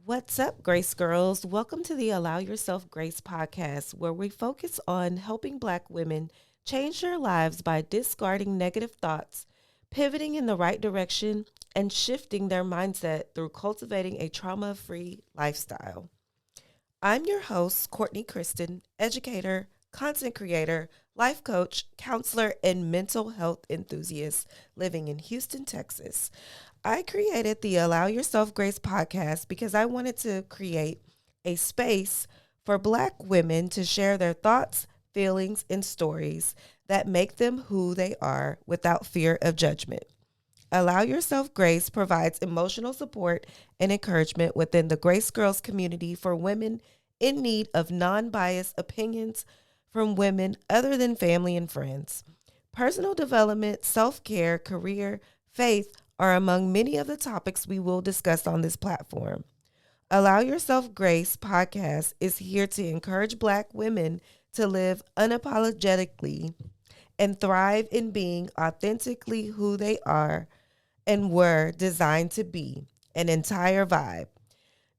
What's up, Grace Girls? Welcome to the Allow Yourself Grace podcast, where we focus on helping Black women change their lives by discarding negative thoughts, pivoting in the right direction, and shifting their mindset through cultivating a trauma free lifestyle. I'm your host, Courtney Kristen, educator, content creator, life coach, counselor, and mental health enthusiast living in Houston, Texas. I created the Allow Yourself Grace podcast because I wanted to create a space for Black women to share their thoughts, feelings, and stories that make them who they are without fear of judgment. Allow Yourself Grace provides emotional support and encouragement within the Grace Girls community for women in need of non biased opinions from women other than family and friends. Personal development, self care, career, faith are among many of the topics we will discuss on this platform. Allow Yourself Grace podcast is here to encourage Black women to live unapologetically and thrive in being authentically who they are and were designed to be, an entire vibe.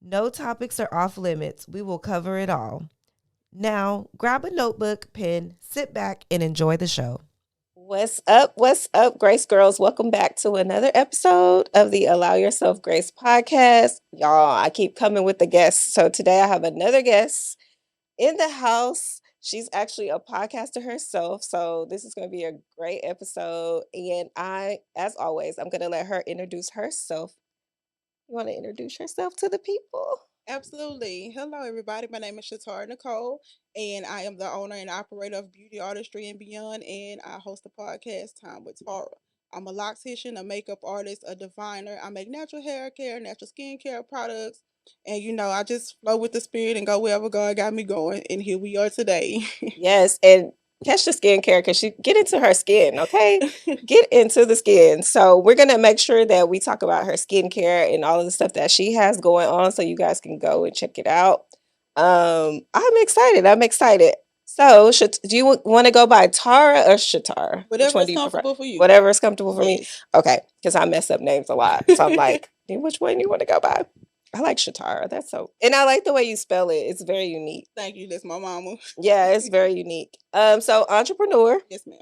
No topics are off limits. We will cover it all. Now, grab a notebook, pen, sit back, and enjoy the show. What's up? What's up, Grace Girls? Welcome back to another episode of the Allow Yourself Grace podcast. Y'all, I keep coming with the guests. So today I have another guest in the house. She's actually a podcaster herself. So this is going to be a great episode. And as always, I'm going to let her introduce herself. You want to introduce yourself to the people? Absolutely. Hello, everybody. My name is ShuTara Nicole, and I am the owner and operator of Beauty Artistry and Beyond, and I host a podcast, Time with Tara. I'm a loctician, a makeup artist, a diviner. I make natural hair care, natural skincare products, and I just flow with the spirit and go wherever God got me going. And here we are today. Yes, and catch the skincare because she get into her skin, okay? Get into the skin. So we're gonna make sure that we talk about her skincare and all of the stuff that she has going on, so you guys can go and check it out. I'm excited. I'm excited. So, do you want to go by Tara or ShuTara? Which Whatever one is do you prefer? comfortable for you. Whatever is comfortable for me. Yes. Okay, because I mess up names a lot, so I'm like, which one do you want to go by? I like ShuTara. That's so, and I like the way you spell it. It's very unique. Thank you. That's my mama. Yeah, it's very unique. So entrepreneur, Yes, ma'am.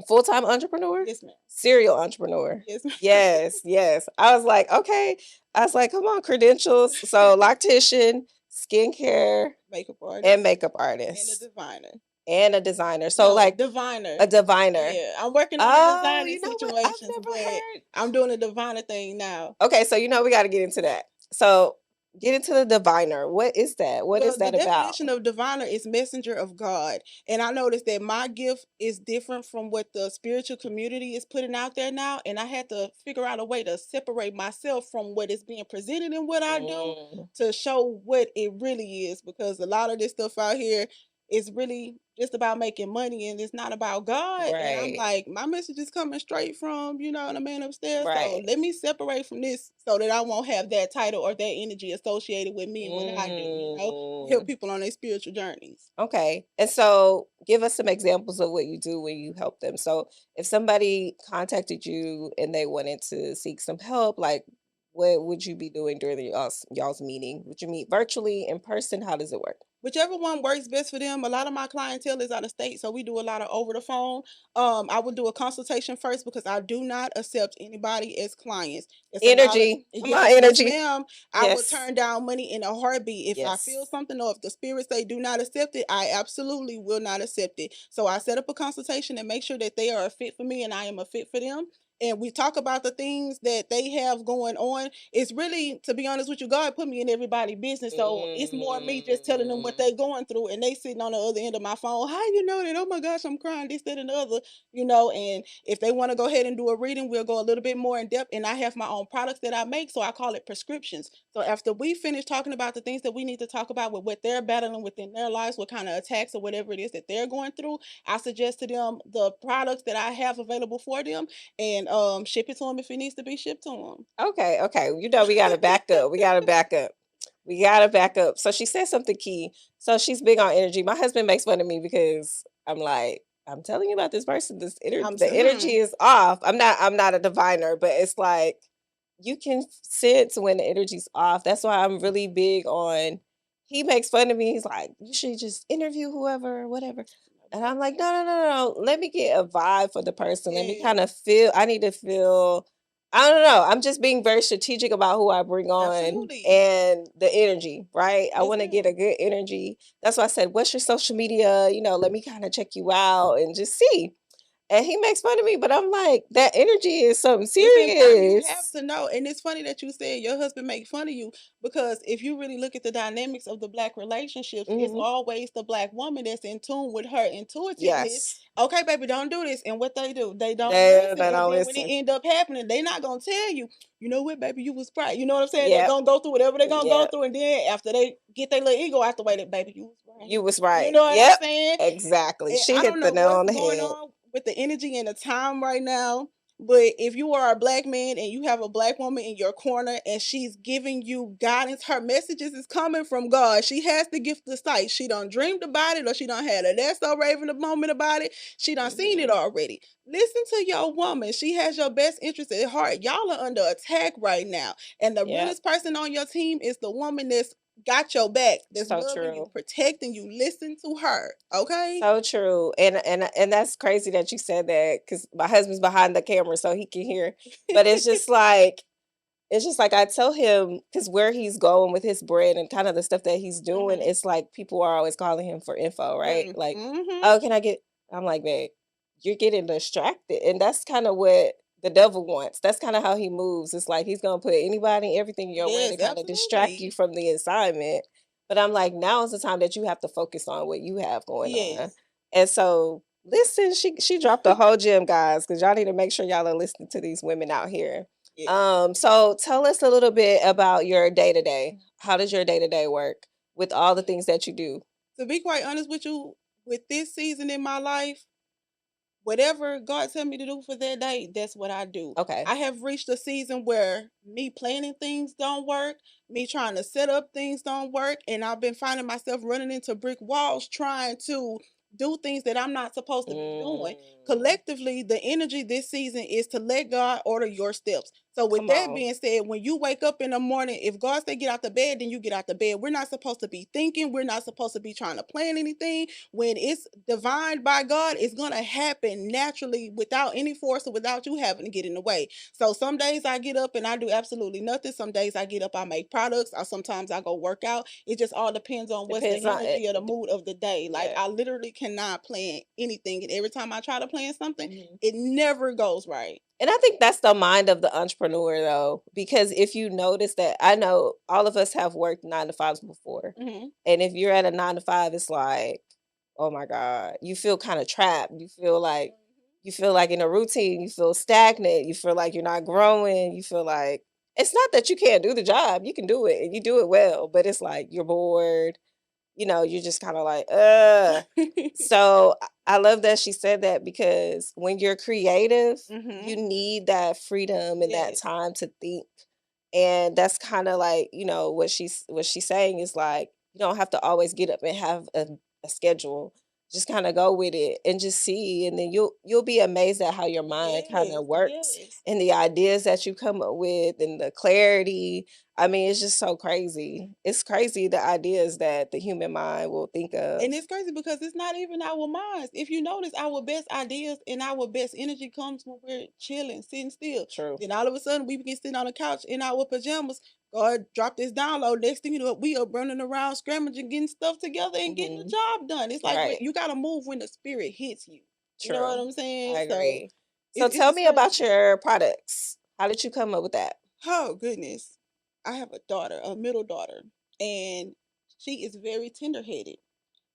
full-time entrepreneur, Yes, ma'am. serial entrepreneur. Yes, ma'am. Yes, yes. I was like, okay. I was like, come on, credentials. So loctician, skincare, Makeup artist. and makeup And a artist. diviner. And a designer. So No, like diviner. a diviner. Yeah, I'm working on the Oh, designing you know what? I've situations, never but heard. I'm doing a diviner thing now. Okay, so we got to get into that. So get into the diviner. What is that? What is Well, the that about? definition of diviner is messenger of God. And I noticed that my gift is different from what the spiritual community is putting out there now. And I had to figure out a way to separate myself from what is being presented in what I do Mm, to show what it really is. Because a lot of this stuff out here is really just about making money and it's not about God. And I'm right. like, my message is coming straight from, the man upstairs. So Right. let me separate from this so that I won't have that title or that energy associated with me and what I do, help Mm. people on their spiritual journeys. Okay. And so give us some examples of what you do when you help them. So if somebody contacted you and they wanted to seek some help, like what would you be doing during y'all's meeting? Would you meet virtually, in person? How does it work? Whichever one works best for them. A lot of my clientele is out of state, so we do a lot of over the phone. I would do a consultation first because I do not accept anybody as clients. It's a lot of Energy. Come on, yes, energy. ma'am. I would Yes. turn down money in a heartbeat if I feel Yes. something or if the spirits say do not accept it. I absolutely will not accept it. So I set up a consultation and make sure that they are a fit for me and I am a fit for them. And we talk about the things that they have going on. It's really, to be honest with you, God put me in everybody's business. So it's more me just telling them what they're going through and they sitting on the other end of my phone. How you know that? Oh my gosh, I'm crying, this, that, and the other. And if they want to go ahead and do a reading, we'll go a little bit more in depth. And I have my own products that I make. So I call it prescriptions. So after we finish talking about the things that we need to talk about with what they're battling within their lives, what kind of attacks or whatever it is that they're going through, I suggest to them the products that I have available for them and ship it to them if it needs to be shipped to them. Okay, okay. We got to back up. We got to back up. We got to back up. So she said something key. So she's big on energy. My husband makes fun of me because I'm like, I'm telling you about this person. The energy is off. I'm not a diviner, but it's like you can sense when the energy's off. That's why I'm really big on. He makes fun of me. He's like, "You should just interview whoever or whatever." And I'm like, "No, no, no, no, no. Let me get a vibe for the person. Let me Yes, kind of feel. I need to feel. I don't know. I'm just being very strategic about who I bring on absolutely. and the energy, right? I Yes, want to get a ma'am. good energy. That's why I said, "What's your social media? Let me kind of check you out and just see." And he makes fun of me, but I'm like, that energy is something It's important. You have serious. to know. And it's funny that you said your husband make fun of you because if you really look at the dynamics of the black relationships, it's Mhm. always the black woman that's in tune with her intuitiveness. Yes. Okay, baby, don't do this. And what they do, they don't listen. They And don't then when it listen. end up happening, they not gonna tell you, you know what, baby, you was right. You know what I'm saying? They're Yep. gonna go through whatever they're gonna go Yep. through, and then after they get their little ego out the way, that baby, you was right. You was You right. know what I'm Yep. saying? Exactly. And She I don't hit the know nail what's on the going head. on with the energy and the time right now, but if you are a black man and you have a black woman in your corner and she's giving you guidance, her messages is coming from God. She has the gift of sight. She done dreamed about it or she done had a that's so raving a moment about it. She done seen it Mhm. already. Listen to your woman. She has your best interest at heart. Y'all are under attack right now. And the Yep. realest person on your team is the woman that's got your back, that's So loving you, true. protecting you. Listen to her. Okay? So true. And that's crazy that you said that because my husband's behind the camera so he can hear. But it's just like I tell him because where he's going with his brand and kind of the stuff that he's doing, Mhm. it's like people are always calling him for info, right? Like, Mhm. "Oh, can I get" I'm like, "Babe, you're getting distracted." And that's kind of what the devil wants. That's kind of how he moves. It's like he's gonna put anybody and everything in your way to Yes, kind of distract you absolutely. from the assignment. But I'm like, now is the time that you have to focus on what you have going on. Yes. And so listen, she dropped a whole gem, guys, because y'all need to make sure y'all are listening to these women out here. Yeah. So tell us a little bit about your day to day. How does your day to day work with all the things that you do? To be quite honest with you, with this season in my life, whatever God tell me to do for that day, that's what I do. Okay. I have reached a season where me planning things don't work, me trying to set up things don't work, and I've been finding myself running into brick walls trying to do things that I'm not supposed to be doing. Mm, Collectively, the energy this season is to let God order your steps. So with come that on. being said, when you wake up in the morning, if God say get out the bed, then you get out the bed. We're not supposed to be thinking, we're not supposed to be trying to plan anything. When it's divined by God, it's gonna happen naturally without any force or without you having to get in the way. So some days I get up and I do absolutely nothing. Some days I get up, I make products, or sometimes I go work out. It just all depends on what's the Depends on it. energy or the mood of the day. Like Yeah. I literally cannot plan anything. And every time I try to plan something, Mhm. it never goes right. And I think that's the mind of the entrepreneur, though, because if you notice that, I know all of us have worked 9 to 5s before. Hmm. And if you're at a 9 to 5, it's like, oh my God, you feel kind of trapped. You feel like in a routine, you feel stagnant, you feel like you're not growing, you feel like it's not that you can't do the job, you can do it and you do it well, but it's like you're bored, you're just kind of like, So I love that she said that because when you're creative, you Hmm. need that freedom and that Yes. time to think. And that's kind of like, what she's saying is like, you don't have to always get up and have a schedule. Just kind of go with it and just see. And then you'll be amazed at how your mind kind Yes. of works Yes. and the ideas that you come up with and the clarity. I mean, it's just so crazy. It's crazy the ideas that the human mind will think of. And it's crazy because it's not even our minds. If you notice, our best ideas and our best energy comes when we're chilling, sitting still. True. Then all of a sudden, we begin sitting on the couch in our pajamas. God drop this download. Next thing you know, we are running around, scrambling, getting stuff together, and getting the Mhm. job done. It's like Right. you got to move when the spirit hits you. You know what True. I'm saying? I So agree. So it's tell just me about crazy. your products. How did you come up with that? Oh goodness, I have a daughter, a middle daughter, and she is very tender headed.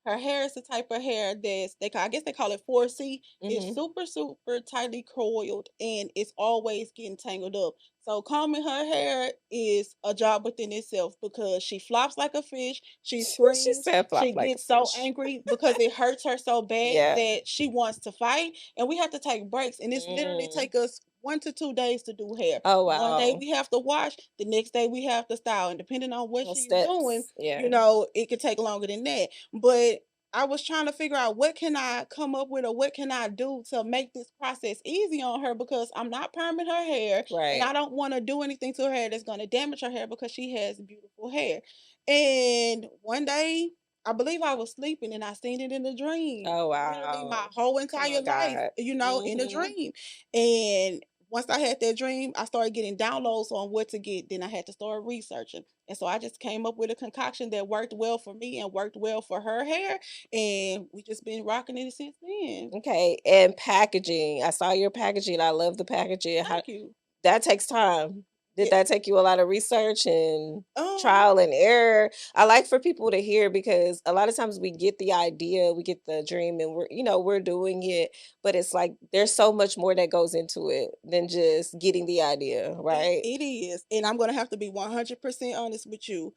Her hair is the type of hair that's I guess they call it 4C. It's Mhm. super, super tightly coiled and it's always getting tangled up. So combing her hair is a job within itself because she flops like a fish, she She screams, said flop she like a gets so fish. angry because it hurts her so bad Yeah. that she wants to fight. And we have to take breaks. And it's literally Mm. take us 1 to 2 days to do hair. Oh, One day wow. we have to wash, the next day we have to style. And depending on what Those she's doing, steps. Yeah. it could take longer than that. But I was trying to figure out what can I come up with or what can I do to make this process easy on her because I'm not perming her hair and Right. I don't want to do anything to her hair that's going to damage her hair because she has beautiful hair. And one day, I believe I was sleeping and I seen it in a dream. Oh, Literally my wow. whole Come entire on, life, God. in a dream. And once I had that dream, I started getting downloads on what to get. Then I had to start researching. And so I just came up with a concoction that worked well for me and worked well for her hair. And we just been rocking it since then. Okay, and packaging. I saw your packaging. I love the packaging. How Thank you. that takes time. Did Yeah. that take you a lot of research and Um, trial and error? I like for people to hear because a lot of times we get the idea, we get the dream, and we're doing it, but it's like there's so much more that goes into it than just getting the idea, right? it is. And I'm gonna have to be 100% honest with you.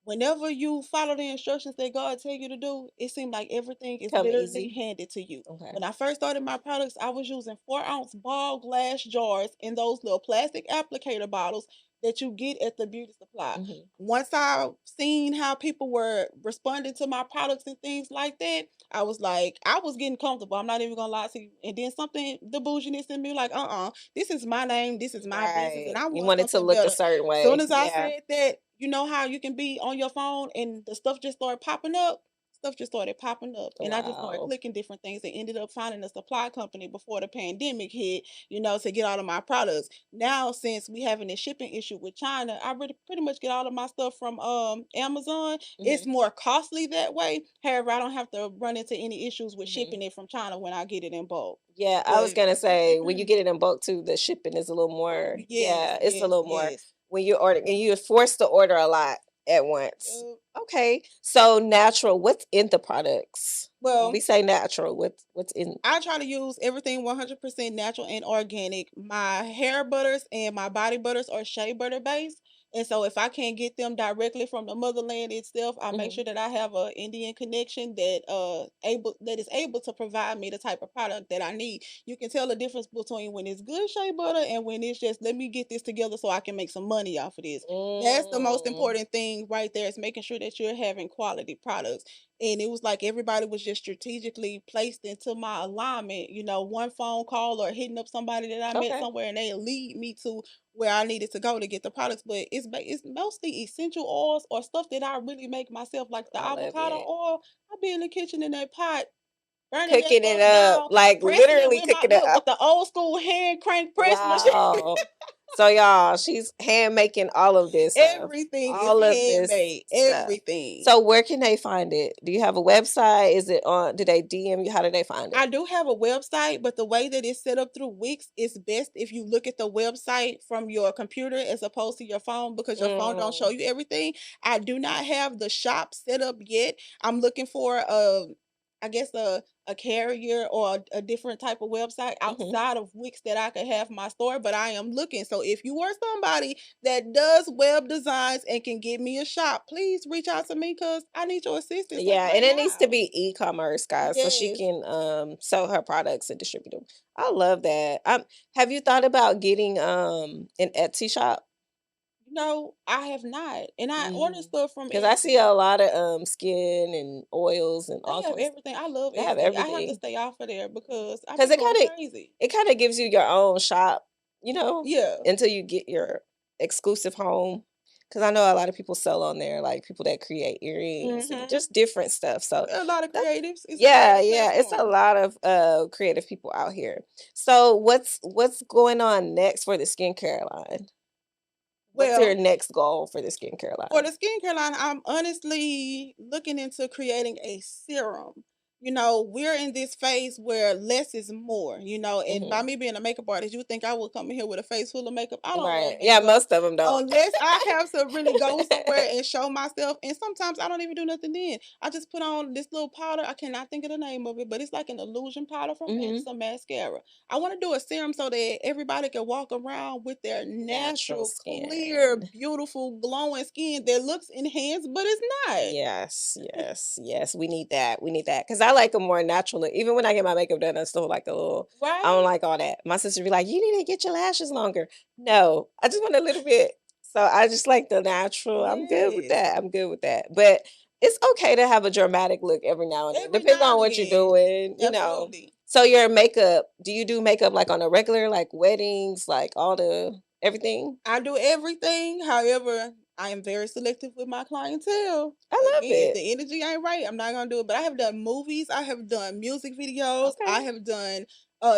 Whenever you follow the instructions that God tell you to do, it seems like everything is Come literally easy. handed to you. Okay. When I first started my products, I was using 4-ounce ball glass jars in those little plastic applicator bottles that you get at the beauty supply. Hmm. Once I seen how people were responding to my products and things like that, I was like, I was getting comfortable. I'm not even gonna lie to you. And then something, the bouginess in me, like, this is my name, this is my business, and Right. I You want want it to something look a better. certain Soon way. as I Yeah. said that, you know how you can be on your phone and the stuff just started popping up? Stuff just started popping up. And I just started Wow. clicking different things and ended up finding a supply company before the pandemic hit, to get all of my products. Now, since we having a shipping issue with China, I really pretty much get all of my stuff from Amazon. It's Hmm. more costly that way. However, I don't have to run into any issues with Hmm. shipping it from China when I get it in bulk. Yeah, I was But gonna say when you get it in bulk too, the shipping is a little more. yes, Yeah, it's a yes, little more yes. when you order and you're forced to order a lot at once. Uh, Okay, so natural. What's in the products? When well, we say natural, what's in? I try to use everything 100% natural and organic. My hair butters and my body butters are shea butter based. And so if I can't get them directly from the motherland itself, I make Hmm. sure that I have a Indian connection that is able to provide me the type of product that I need. You can tell the difference between when it's good shea butter and when it's just let me get this together so I can make some money off of this. That's the most Mm. important thing right there is making sure that you're having quality products. And it was like everybody was just strategically placed into my alignment, one phone call or hitting up somebody that I met Okay, somewhere and they lead me to where I needed to go to get the products. But it's mostly essential oils or stuff that I really make myself, like the I love avocado it. oil. I be in the kitchen in that pot, burning that Cooking it stuff up, down, like pressing it literally with my cooking it look up. with the old school hand crank press machine. Wow. So y'all, she's hand making all of this stuff. Everything is All of this handmade. stuff. Everything. So where can they find it? Do you have a website? Is it on do they DM you? How do they find it? I do have a website, but the way that it's set up through Wix is best if you look at the website from your computer as opposed to your phone because your phone don't show Mm, you everything. I do not have the shop set up yet. I'm looking for I guess a carrier or a different type of website mhm. outside of Wix that I could have my store, but I am looking. So if you are somebody that does web designs and can get me a shop, please reach out to me because I need your assistance like Yeah, and right it needs to now. be e-commerce, guys, so she Yes. can sell her products and distribute them. I love that. Have you thought about getting an Etsy shop? No, I have not, and I order stuff from Because I see Etsy. a lot of skin and oils and They all have kinds of stuff. everything. I love They have Etsy. I have to everything. stay off of there because I Cause be going crazy. it kinda gives you your own shop, you know, Yeah. until you get your exclusive home. Cause I know a lot of people sell on there, like people that create earrings and Mhm. just different stuff, so A lot of that's creatives. It's a yeah, creative yeah, it's a platform. lot of, creative people out here. So what's going on next for the skincare line? What's your Well, next goal for the skincare for line? the skincare line, I'm honestly looking into creating a serum. We're in this phase where less is more, and by Mhm. me being a makeup artist, you think I would come in here with a face full of makeup. I don't wear Right. Yeah, makeup most of them don't. unless I have to really go somewhere and show myself. And sometimes I don't even do nothing then. I just put on this little powder. I cannot think of the name of it, but it's like an illusion powder from MAC, Mhm. some mascara. I want to do a serum so that everybody can walk around with their Natural natural, clear, skin. beautiful, glowing skin that looks enhanced, but it's not. Yes, yes, yes. We need that. We need that because I like a more natural look. Even when I get my makeup done, I still like a little. I don't Right? like all that. My sister be like, "You need to get your lashes longer." No, I just want a little bit. So I just like the natural. I'm good with Yes. that. I'm good with that. But it's okay to have a dramatic look every now and then. Every Depends now on and what you're again. doing, Absolutely. So your makeup, do you do makeup like on a regular, like weddings, like everything? I do everything. However, I am very selective with my clientele. I love Again, if it. the energy ain't right, I'm not gonna do it. But I have done movies, I have done music videos, I Okay. have done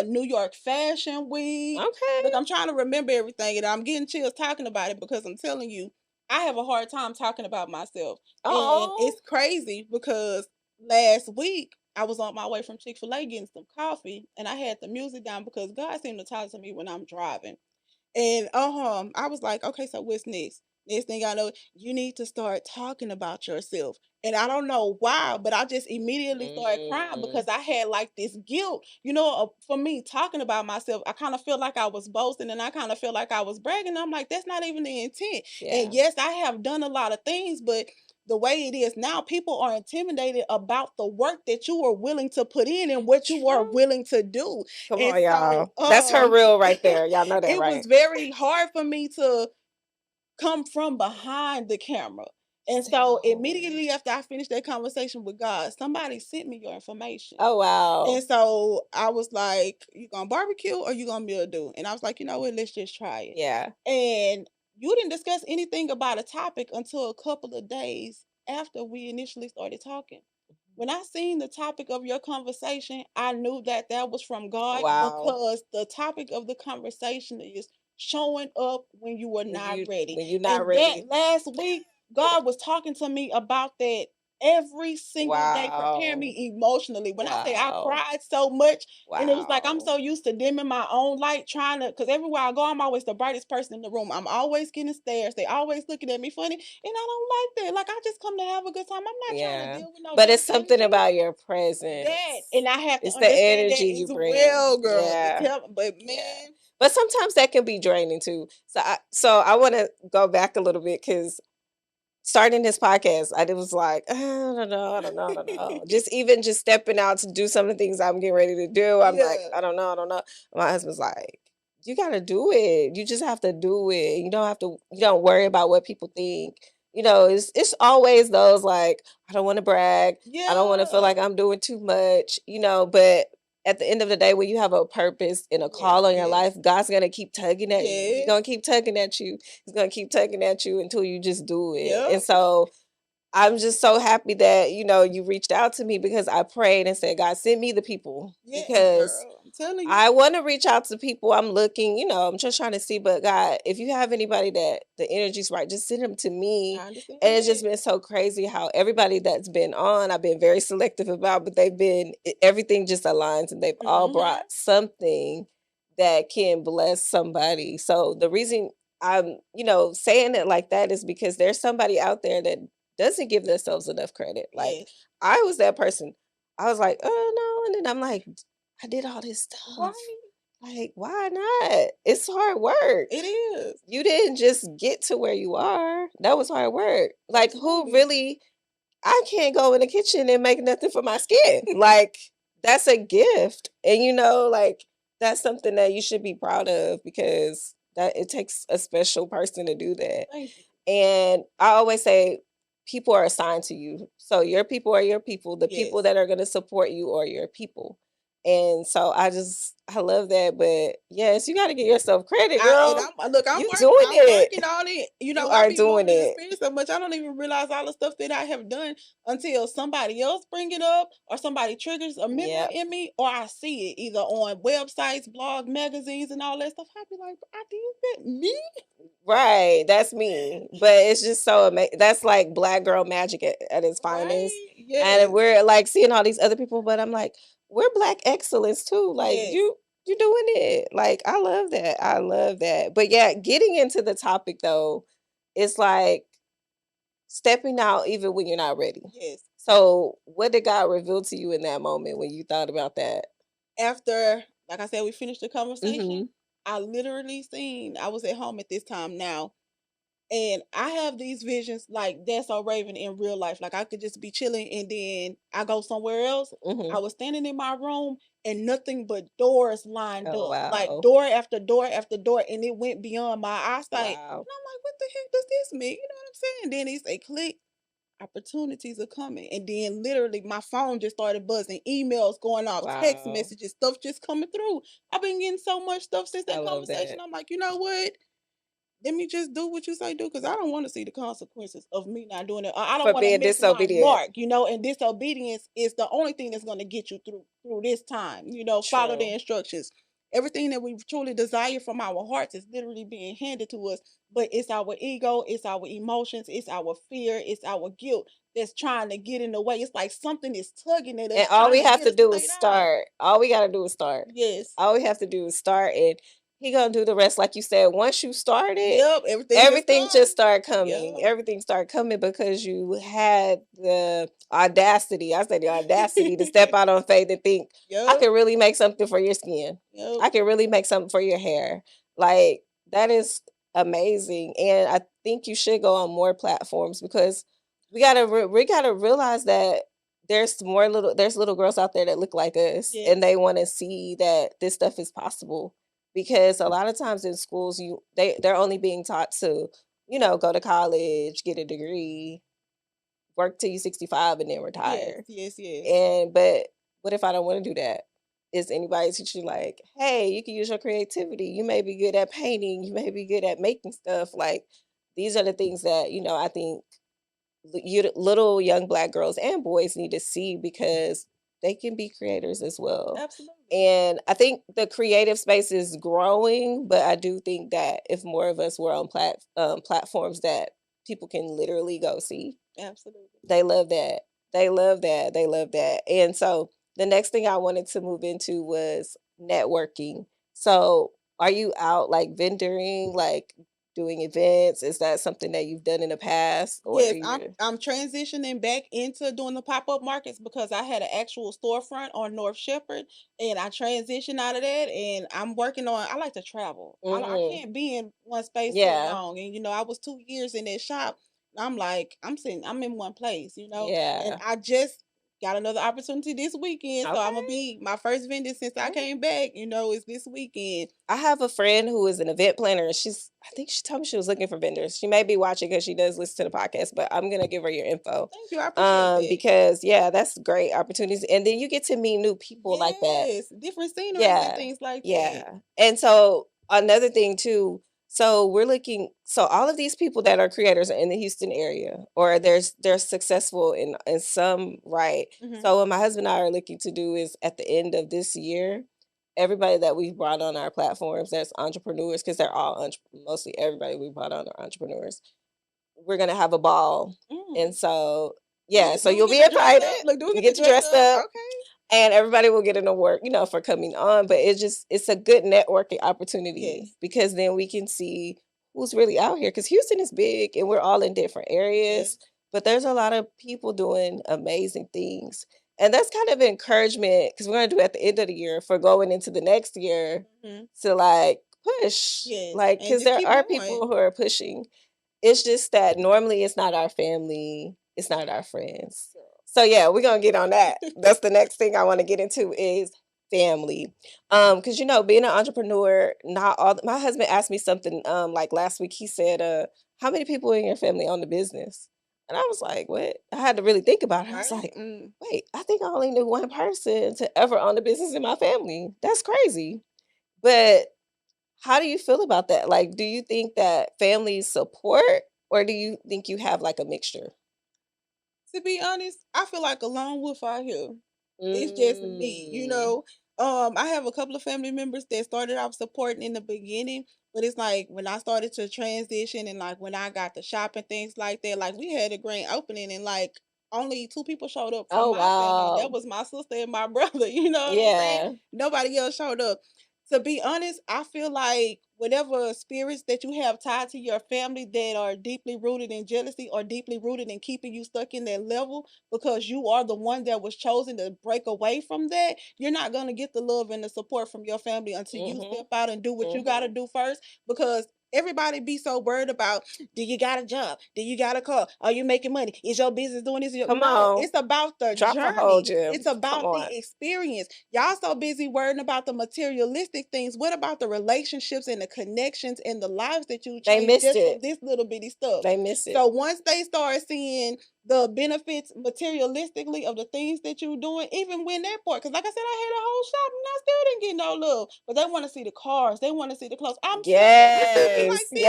New York Fashion Week. Look, Okay. I'm trying to remember everything, and I'm getting chills talking about it because I'm telling you, I have a hard time talking about myself. And Oh. it's crazy because last week I was on my way from Chick-fil-A getting some coffee, and I had the music down because God seemed to talk to me when I'm driving. And I was like, okay, so what's next? Next thing I know, you need to start talking about yourself. And I don't know why, but I just immediately started crying because Mm, I had like this guilt, for me talking about myself. I kind of feel like I was boasting and I kind of feel like I was bragging. I'm like, that's not even the intent. yeah. And yes, I have done a lot of things, but the way it is now, people are intimidated about the work that you are willing to put in and what you are True. willing to do. Come And on, so, y'all. That's her real right there. Y'all know that, it was right? very hard for me to come from behind the camera. And so So, immediately after I finished that conversation with God, somebody sent me your information. oh wow. And so I was like, you gonna barbecue or you gonna do? And I was like, you know what, let's just try it. Yeah. And you didn't discuss anything about a topic until a couple of days after we initially started talking. When I seen the topic of your conversation, I knew that that was from God Wow. because the topic of the conversation is showing up when you were not ready. When you're not And that ready. last week, God was talking to me about that every single day, preparing Wow. me emotionally. When I say I Wow. cried so much, and it was like I'm Wow. so used to dimming my own light, trying to, because everywhere I go, I'm always the brightest person in the room. I'm always getting stares. They always looking at me funny, and I don't like that. Like I just come to have a good time. I'm not trying to Yeah. deal with no But it's something temptation. about your That, presence. and I have to It's the understand energy that you as bring. well, girl. The Yeah. tell, but Yeah. man, But sometimes that can be draining too. So I want to go back a little bit because starting this podcast, I was like, I don't know, I don't know, I don't know. Just even just stepping out to do some of the things I'm getting ready to do. I'm like, yeah, I don't know, I don't know. My husband's like, you gotta do it. You just have to do it. You don't have to, you don't worry about what people think. It's always those like, I don't want to brag. I don't want to feel yeah, like I'm doing too much, but at the end of the day, when you have a purpose and a yes, call on your yes, life, God's gonna keep tugging at you. He's yes, gonna keep tugging at you. He's gonna keep tugging at you until you just do it. yep, And so I'm just so happy that, you reached out to me because I prayed and said, God, send me the people yes, because girl. I'm telling you, I want to reach out to people. I'm looking, I'm just trying to see. But God, if you have anybody that the energy's right, just send them to me. I understand And it's that. just been so crazy how everybody that's been on, I've been very selective about, but everything just aligns and they've all brought Mm-hmm. something that can bless somebody. So the reason I'm, saying it like that is because there's somebody out there that doesn't give themselves enough credit. Like Yes, I was that person. I was like, oh no. And then I'm like, I did all this stuff. right. Like, why not? It's hard work. It is You didn't just get to where you are. That was hard work. Like, who absolutely. really, I can't go in the kitchen and make nothing for my skin. Like, that's a gift. And like that's something that you should be proud of because that it takes a special person to do that. Thank you. And I always say people are assigned to you. So your people are your people. The people Yes. that are going to support you are your people. And so I love that. But yes, you got to give yourself credit, girl. Look, You doing I'm working it. on it. You I are be doing moving in the it. spirit so much I don't even realize all the stuff that I have done until somebody else bring it up or somebody triggers a memory Yep. in me or I see it either on websites, blog, magazines, and all that stuff. I be like, I did that me? Right. That's me. But it's just so amazing. That's like black girl magic at its finest. Right? And Yes. we're like seeing all these other people, but I'm like, we're black excellence too. Like Yes. you doing it. Like I love that. I love that. But yeah, getting into the topic though, it's like stepping out even when you're not ready. Yes. So what did God reveal to you in that moment when you thought about that? After, like I said, we finished the conversation, Mm-hmm. I literally seen, I was at home at this time now. And I have these visions like that's so Raven in real life. Like I could just be chilling and then I go somewhere else. Mm-hmm. I was standing in my room and nothing but doors lined Oh up, like wow. door after door after door, and it went beyond my eyesight. Wow. And I'm like, what the heck does this mean? You know what I'm saying? Then he say click. opportunities are coming. And then literally my phone just started buzzing, emails going off, text Wow. messages, stuff just coming through. I've been getting so much stuff since I that love conversation. that. I'm like, you know what? Let me just do what you say do, because I don't want to see the consequences of me not doing it. I don't For want to being miss my disobedient. mark, and disobedience is the only thing that's going to get you through this time. Follow the True. instructions. Everything that we truly desire from our hearts is literally being handed to us, but it's our ego, it's our emotions, it's our fear, it's our guilt that's trying to get in the way. It's like something is tugging at And us, all trying we to have get to us to do is lay down. start. All we got to do is start. Yes. All we have to do is start, and he gonna do the rest. Like you said, once you started, Yep. everything just started coming. Yep. Everything started coming because you had the audacity. I said the audacity to step out on faith and think, I Yep. can really make something for your skin. Yep. I can really make something for your hair. Like, that is amazing. And I think you should go on more platforms, because we gotta realize that there's little girls out there that look like us, and Yes. they want to see that this stuff is possible. Because a lot of times in schools, they're only being taught to, go to college, get a degree, work till you're 65, and then Yes. retire. Yes. Yes. But what if I don't want to do that? Is anybody teaching, like, hey, you can use your creativity? You may be good at painting. You may be good at making stuff. Like, these are the things that, I think little young Black girls and boys need to see, because they can be creators as well. Absolutely. And I think the creative space is growing, but I do think that if more of us were on platforms that people can literally go see, Absolutely. they love that. They love that. They love that. And so the next thing I wanted to move into was networking. So are you out, like, vendoring, like doing events? Is that something that you've done in the past, or Yes, I'm you're I'm transitioning back into doing the pop-up markets because I had an actual storefront on North Shepherd, and I transitioned out of that, and I'm working on. I like to travel. I Mhm. can't be in one space too Yeah. long, and I was 2 years in that shop. I'm like I'm in one place, and Yeah. I just got another opportunity this weekend, so I'm gonna Okay. be my first vendor since I Okay. came back. Is this weekend. I have a friend who is an event planner, and I think she told me she was looking for vendors. She may be watching because she does listen to the podcast, but I'm gonna give her your info. Thank you, I appreciate that. Because yeah, that's great opportunities. And then you get to meet new people like that. Yes, different sceneries and Yeah. things like that. Yeah. And so another thing too, so all of these people that are creators are in the Houston area, or they're successful in some right. Hmm. So what my husband and I are looking to do is, at the end of this year, everybody that we've brought on our platforms that's entrepreneurs, because they're all mostly everybody we brought on are entrepreneurs. We're gonna have a ball. And Mm. so Do yeah, so do we you'll get be to dress invited. up? Like, do we You get to get to dress dress up? up, Okay. and everybody will get an award, for coming on. But it's a good networking opportunity, Yes. because then we can see who's really out here. Because Houston is big, and we're all in different Yes. areas, but there's a lot of people doing amazing things. And that's kind of encouragement, because we're gonna do at the end of the year for going into the next year, Mhm. to, like, push, Yes, like, and because just there keep are going. people who are pushing. It's just that normally it's not our family, it's not our friends. So yeah, we're gonna get on that. That's the next thing I want to get into is family. Because being an entrepreneur, not all my husband asked me something like last week. He said, how many people in your family own the business? And I was like, what? I had to really think about it. I was Right? like, wait, I think I only knew one person to ever own a business in my family. That's crazy. But how do you feel about that? Like, do you think that families support, or do you think you have, like, a mixture? To be honest, I feel like a lone wolf out here. It's just me. Mm. I have a couple of family members that started off supporting in the beginning, but it's like when I started to transition and like when I got the shop and things like that, like we had a grand opening and like only two people showed up from Oh, my family. That wow. was my sister and my brother. You know what I'm saying? Yeah. Nobody else showed up. To be honest, I feel like whatever spirits that you have tied to your family that are deeply rooted in jealousy or deeply rooted in keeping you stuck in that level, because you are the one that was chosen to break away from that, you're not going to get the love and the support from your family until you Mhm. step out and do what you got to Mhm. do first. Because everybody be so worried about, do you got a job? Do you got a car? Are you making money? Is your business doing this? Come No, on. it's about the Drop the whole journey. It's gym. Come about the on. experience. Y'all so busy worrying about the materialistic things. What about the relationships and the connections and the lives that you They change missed just from it. this little bitty stuff? They miss it. So once they start seeing the benefits materialistically of the things that you're doing, even when that part. Because like I said, I had a whole shop and I still didn't get no love. But they want to see the cars, they want to see the clothes. I'm simple. You see me Yes, like this.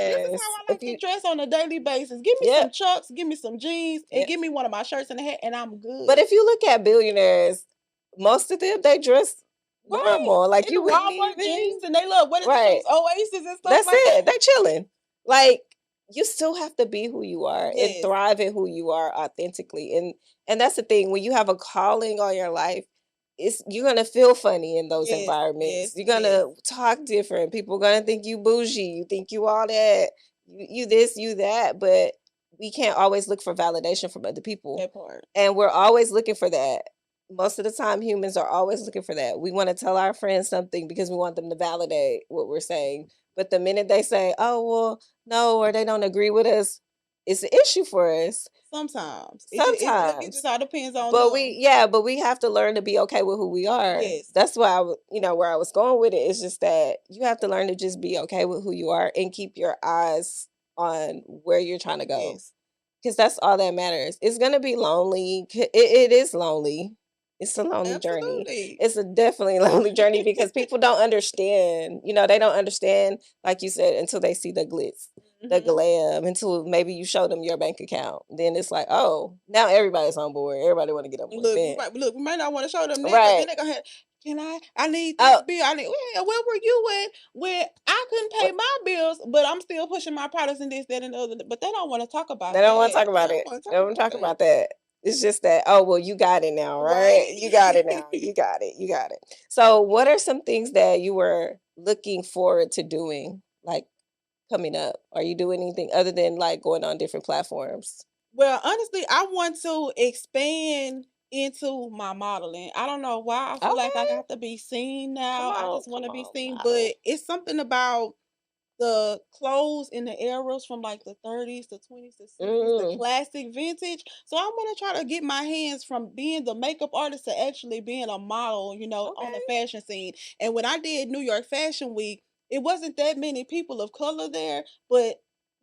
This is how yes. I like If to you, dress on a daily basis. Give me some yep, chucks, give me some jeans, and yep. give me one of my shirts and a hat, and I'm But good. if you look at billionaires, most of them they dress Right. normal. Like In the you wouldn't Walmart even jeans, and they love what is the right. shoes, Oasis and stuff That's like it. that. They chilling. Like you still have to be who you are and Yes. thrive in who you are authentically. And that's the thing. When you have a calling on your life, it's you're gonna feel funny in those Yes. environments. Yes. You're Yes. gonna talk different. People are gonna think you bougie. You think you all that. You this, you that. But we can't always look for validation from other people. That part. And we're always looking for that. Most of the time, humans are always looking for that. We want to tell our friends something because we want them to validate what we're saying. But the minute they say, "Oh, well, no," or they don't agree with us, it's an issue for us. Sometimes it just Sometimes. all depends on But them. we yeah, but we have to learn to be okay with who we are. Yes. That's why where I was going with it is just that you have to learn to just be okay with who you are and keep your eyes on where you're trying to go. Yes. Because that's all that matters. It's gonna be lonely. It is lonely. It's a lonely journey. Absolutely. It's a definitely lonely journey because people don't understand. They don't understand, like you said, until they see the glitz, the Mhm. glam, until maybe you show them your bank account. Then it's like, oh, now everybody's on board. Everybody want to get on board. Look, Then, we might not want to show them that because then right? they're gonna have, can I need this Oh, bill. I need well, where were you at when I couldn't pay what? my bills, but I'm still pushing my products and this, that, and the other. But they don't want to talk about They don't want to that. talk They about don't it. want to They talk don't want to about talk that. about that. It's just that, oh, well, you got it now, right? Right. You got it now. You got it. You got it. So, what are some things that you were looking forward to doing, like coming up? Are you doing anything other than like going on different platforms? Well, honestly, I want to expand into my modeling. I don't know why I feel like I Okay. got to be seen now. I just want Come to be on, seen, model. but it's something about the clothes in the eras from like the 30s, the 20s, the 60s, the Mm, classic vintage. So I want to try to get my hands from being the makeup artist to actually being a model, on the okay. fashion scene. And when I did New York Fashion Week, it wasn't that many people of color there, but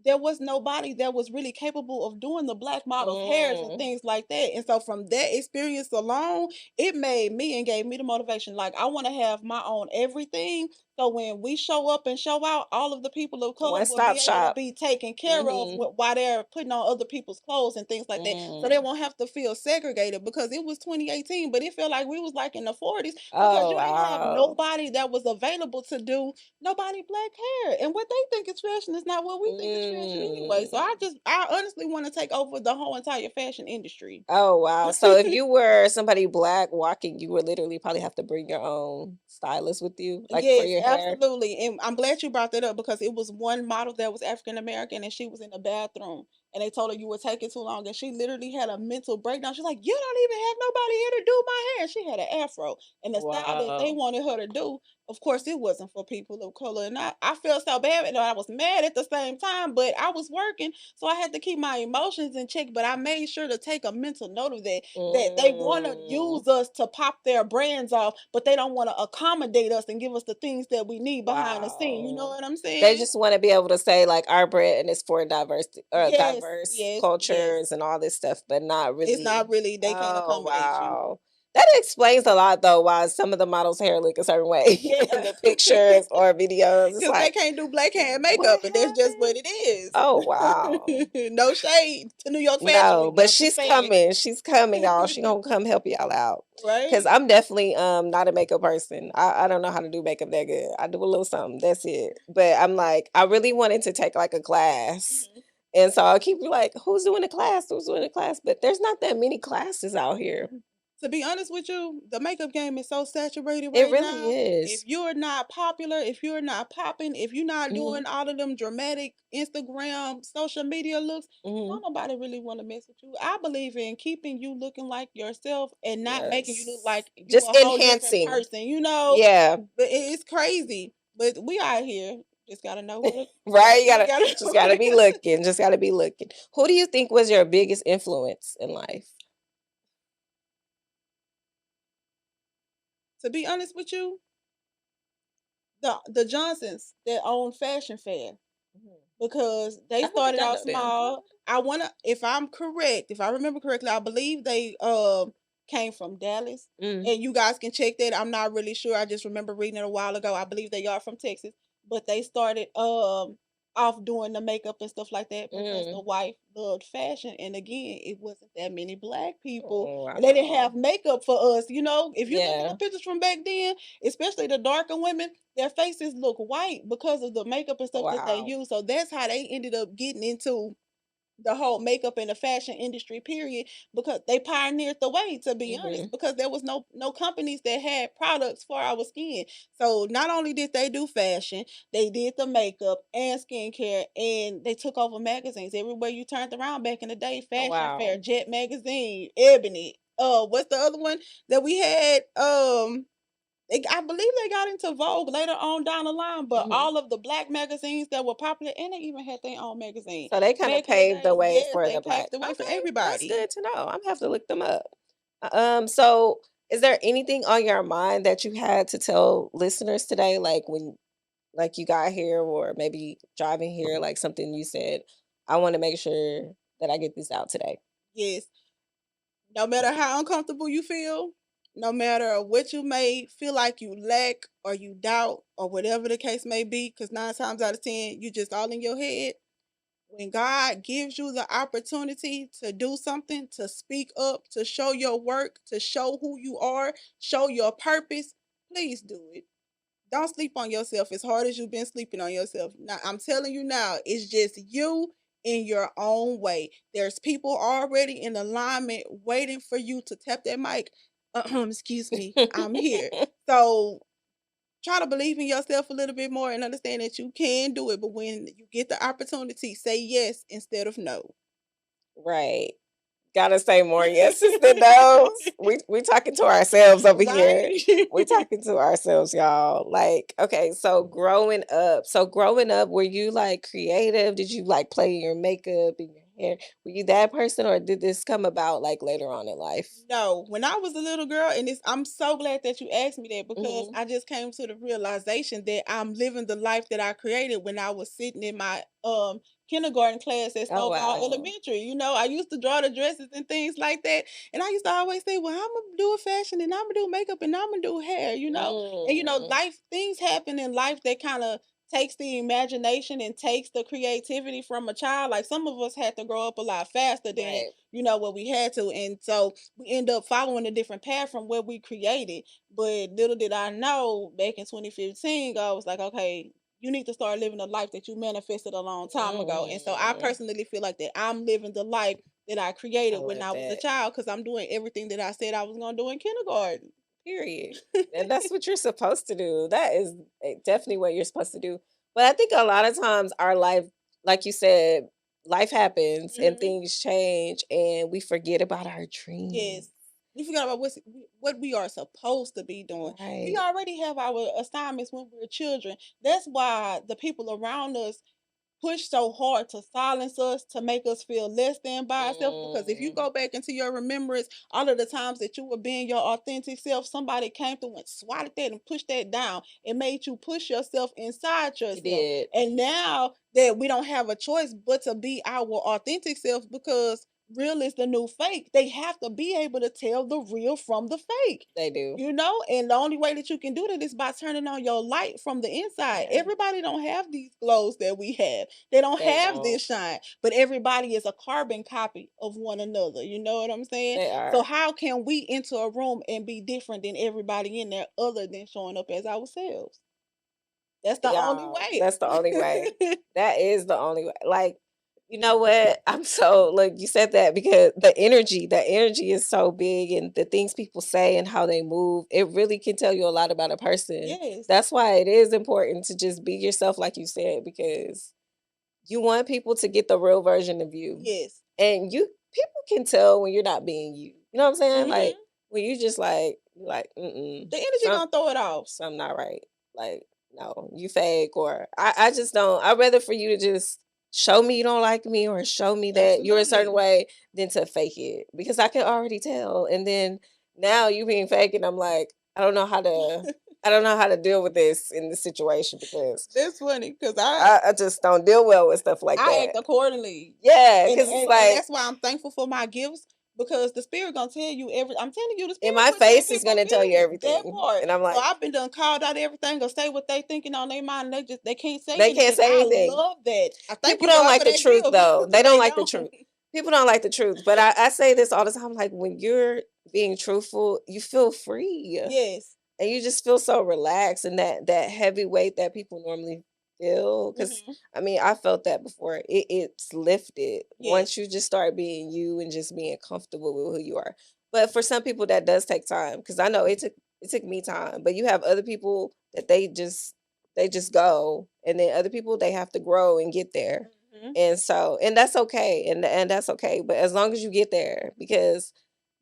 there was nobody that was really capable of doing the black models' hairs and Mm, things like that. And so from that experience alone, it made me and gave me the motivation. Like I want to have my own everything so when we show up and show out, all of the people of color one will stop be able to shop. be taken care of Mm-hmm. while they're putting on other people's clothes and things like that. So they Mm. won't have to feel segregated because it was 2018, but it felt like we was like in the 40s because Oh, you didn't have wow. nobody that was available to do nobody black hair. And what they think is fashion is not what we think is fashion anyway. So Mm. I honestly want to take over the whole entire fashion industry. Oh, wow. So if you were somebody black walking, you would literally probably have to bring your own stylist with you, like for Yes, your hair? absolutely. And I'm glad you brought that up because it was one model that was African American and she was in the bathroom and they told her you were taking too long and she literally had a mental breakdown. She's like, you don't even have nobody here to do my hair. She had an afro and the style that they Wow. wanted her to do, of course, it wasn't for people of color. And I felt so bad and I was mad at the same time, but I was working. So I had to keep my emotions in check. But I made sure to take a mental note of that they want to Mm. use us to pop their brands off, but they don't want to accommodate us and give us the things that we need behind the scene. You know Wow. what I'm They saying? just wanna be able to say, like, our brand is for Yes, diverse yes, yes. cultures and all this stuff, but not It's really not really, they can't oh, accommodate you. wow. That explains a lot, though, why some of the models' hair look a certain way in Yeah. the pictures or videos. It's Because they like, can't do black hair and "What makeup, and that's just happened?" what it is. Oh, wow. No shade to New York Fashion No, Week. Now but I'm just she's saying. coming. She's coming, y'all. She gonna come help y'all out. Cause Right? I'm definitely not a makeup person. I don't know how to do makeup that good. I do a little something. That's it. But I'm like, I really wanted to take like a class. Mhm. And so I'll keep like, who's doing a class? Who's doing a class? But there's not that many classes out here. To be honest with you, the makeup game is so saturated It right really now. If is. you're not popular, if you're not popping, if you're not Hmm. doing all of them dramatic Instagram, social media looks, Hmm. don't nobody really want to mess with you. I believe in keeping you looking like yourself and not making you look Yes. like you Just a whole different enhancing. person, you know? Yeah. But it's crazy. But we out here. Just gotta know where to Right? You we gotta gotta just know where gotta to be go. looking. Just gotta be looking. Who do you think was your biggest influence in life? To be honest with you, the Johnsons that own Fashion Fair. Mhm. Because they I did started not out know them. small. I wanna, if I'm correct, if I remember correctly, I believe they came from Dallas. Mm. And you guys can check that. I'm not really sure. I just remember reading it a while ago. I believe they are from Texas, but they started off doing the makeup and stuff like that because the Mm. wife loved fashion. And again, it wasn't that many black people, Oh, and they didn't wow. have makeup for us. You know, if you look at Yeah. the pictures from back then, especially the darker women, their faces look white because of the makeup and stuff that they Wow. use. So that's how they ended up getting into the whole makeup and the fashion industry period, because they pioneered the way, to be honest, Mhm. because there was no companies that had products for our skin. So not only did they do fashion, they did the makeup and skincare, and they took over magazines everywhere you turned around back in the day. Oh, Fashion Fair, wow. Jet Magazine, Ebony, what's the other one that we had? I believe they got into Vogue later on down the line, but Mhm. all of the black magazines that were popular, and they even had their own magazine So they kinda back in the paved the day. way Yes, for they the black. paved the way for Okay, that's everybody. good to know. I'm gonna have to look them up. So is there anything on your mind that you had to tell listeners today, like when like you got here or maybe driving here, like something you said, I want to make sure that I get this out today. Yes, no matter how uncomfortable you feel, no matter what you may feel like you lack or you doubt or whatever the case may be, because 9 times out of 10, you just all in your head. When God gives you the opportunity to do something, to speak up, to show your work, to show who you are, show your purpose, please do it. Don't sleep on yourself as hard as you've been sleeping on yourself. Now, I'm telling you now, it's just you in your own way. There's people already in alignment waiting for you to tap that mic. Excuse me, I'm here. So try to believe in yourself a little bit more and understand that you can do it. But when you get the opportunity, say yes instead of no. Right. Gotta say more yeses than nos. We talking to ourselves over here. Right? We talking to ourselves, y'all. Like, okay, so growing up, were you like creative? Did you like play your makeup and your hair? Were you that person, or did this come about like later on in life? No, when I was a little girl, and I'm so glad that you asked me that, because Hmm. I just came to the realization that I'm living the life that I created when I was sitting in my kindergarten class at Oh Stovall wow. Elementary. You know, I used to draw the dresses and things like that, and I used to always say, "Well, I'm gonna do a fashion, and I'm gonna do makeup, and I'm gonna do hair." You know, and Mm, life things happen in life that kind of takes the imagination and takes the creativity from a child. Like some of us had to grow up a lot faster than right. what we had to, and so we end up following a different path from what we created. But little did I know, back in 2015, God was like, okay, you need to start living the life that you manifested a long time ago. And so I Mm, personally feel like that I'm living the life that I I created when love I was a that. child, because I'm doing everything that I said I was going to do in kindergarten. Period. And that's what you're supposed to do. That is definitely what you're supposed to do. But I think a lot of times our life, like you said, life happens and Hmm. things change and we forget about our dreams. Yes. We forgot about what we are supposed to be doing. We Right. already have our assignments when we're children. That's why the people around us push so hard to silence us, to make us feel less than by ourselves. Because if you Mm, go back into your remembrance, all of the times that you were being your authentic self, somebody came through and swatted that and pushed that down and made you push yourself inside you yourself. did. And now that we don't have a choice but to be our authentic self, because real is the new fake, they have to be able to tell the real from the fake. They do. And the only way that you can do that is by turning on your light from the inside. Yeah. Everybody don't have these glows that we have. They don't They have don't. this shine, but everybody is a carbon copy of one another. You know what I'm saying? They So are. how can we enter a room and be different than everybody in there other than showing up as ourselves? That's the only Y'all, way. that's the only way. That is the only way. Like, you know what? I'm so like you said that because the energy is so big and the things people say and how they move, it really can tell you a lot about a person. Yes. That's why it is important to just be yourself, like you said, because you want people to get the real version of you. Yes. And people can tell when you're not being you. You know what I'm saying? Like Mhm. when you just like you're like, mm-mm. The energy gonna throw it off. Something not right. Like, no, you fake or I just don't. I'd rather for you to just show me you don't like me or show me that you're a certain Absolutely. way than to fake it because I can already tell. And then now you being fake and I'm like, I don't know how to I don't know how to deal with this in this situation because That's funny because I just don't deal well with stuff like I that. act accordingly. Yeah, And, because it's and and like that's why I'm thankful for my gifts because the spirit gonna tell you I'm telling you, the in spirit my put you in face is people's gonna tell you business. That everything, part. and I'm So like, I've been done called out everything or say what they thinking on their mind. And they can't say they can't anything. say I anything. love that. I thank People you don't God like for the that truth gift though. They because don't they like the don't. truth. People don't like the truth. But I say this all the time. Like when you're being truthful, you feel free. Yes. And you just feel so relaxed and that heavy weight that people normally feel. Because Hmm. I mean, I felt that before. It's lifted Yes. once you just start being you and just being comfortable with who you are. But for some people, that does take time. Because I know it took me time. But you have other people that they just go, and then other people they have to grow and get there. Hmm. And so, and that's okay, and that's okay. But as long as you get there, because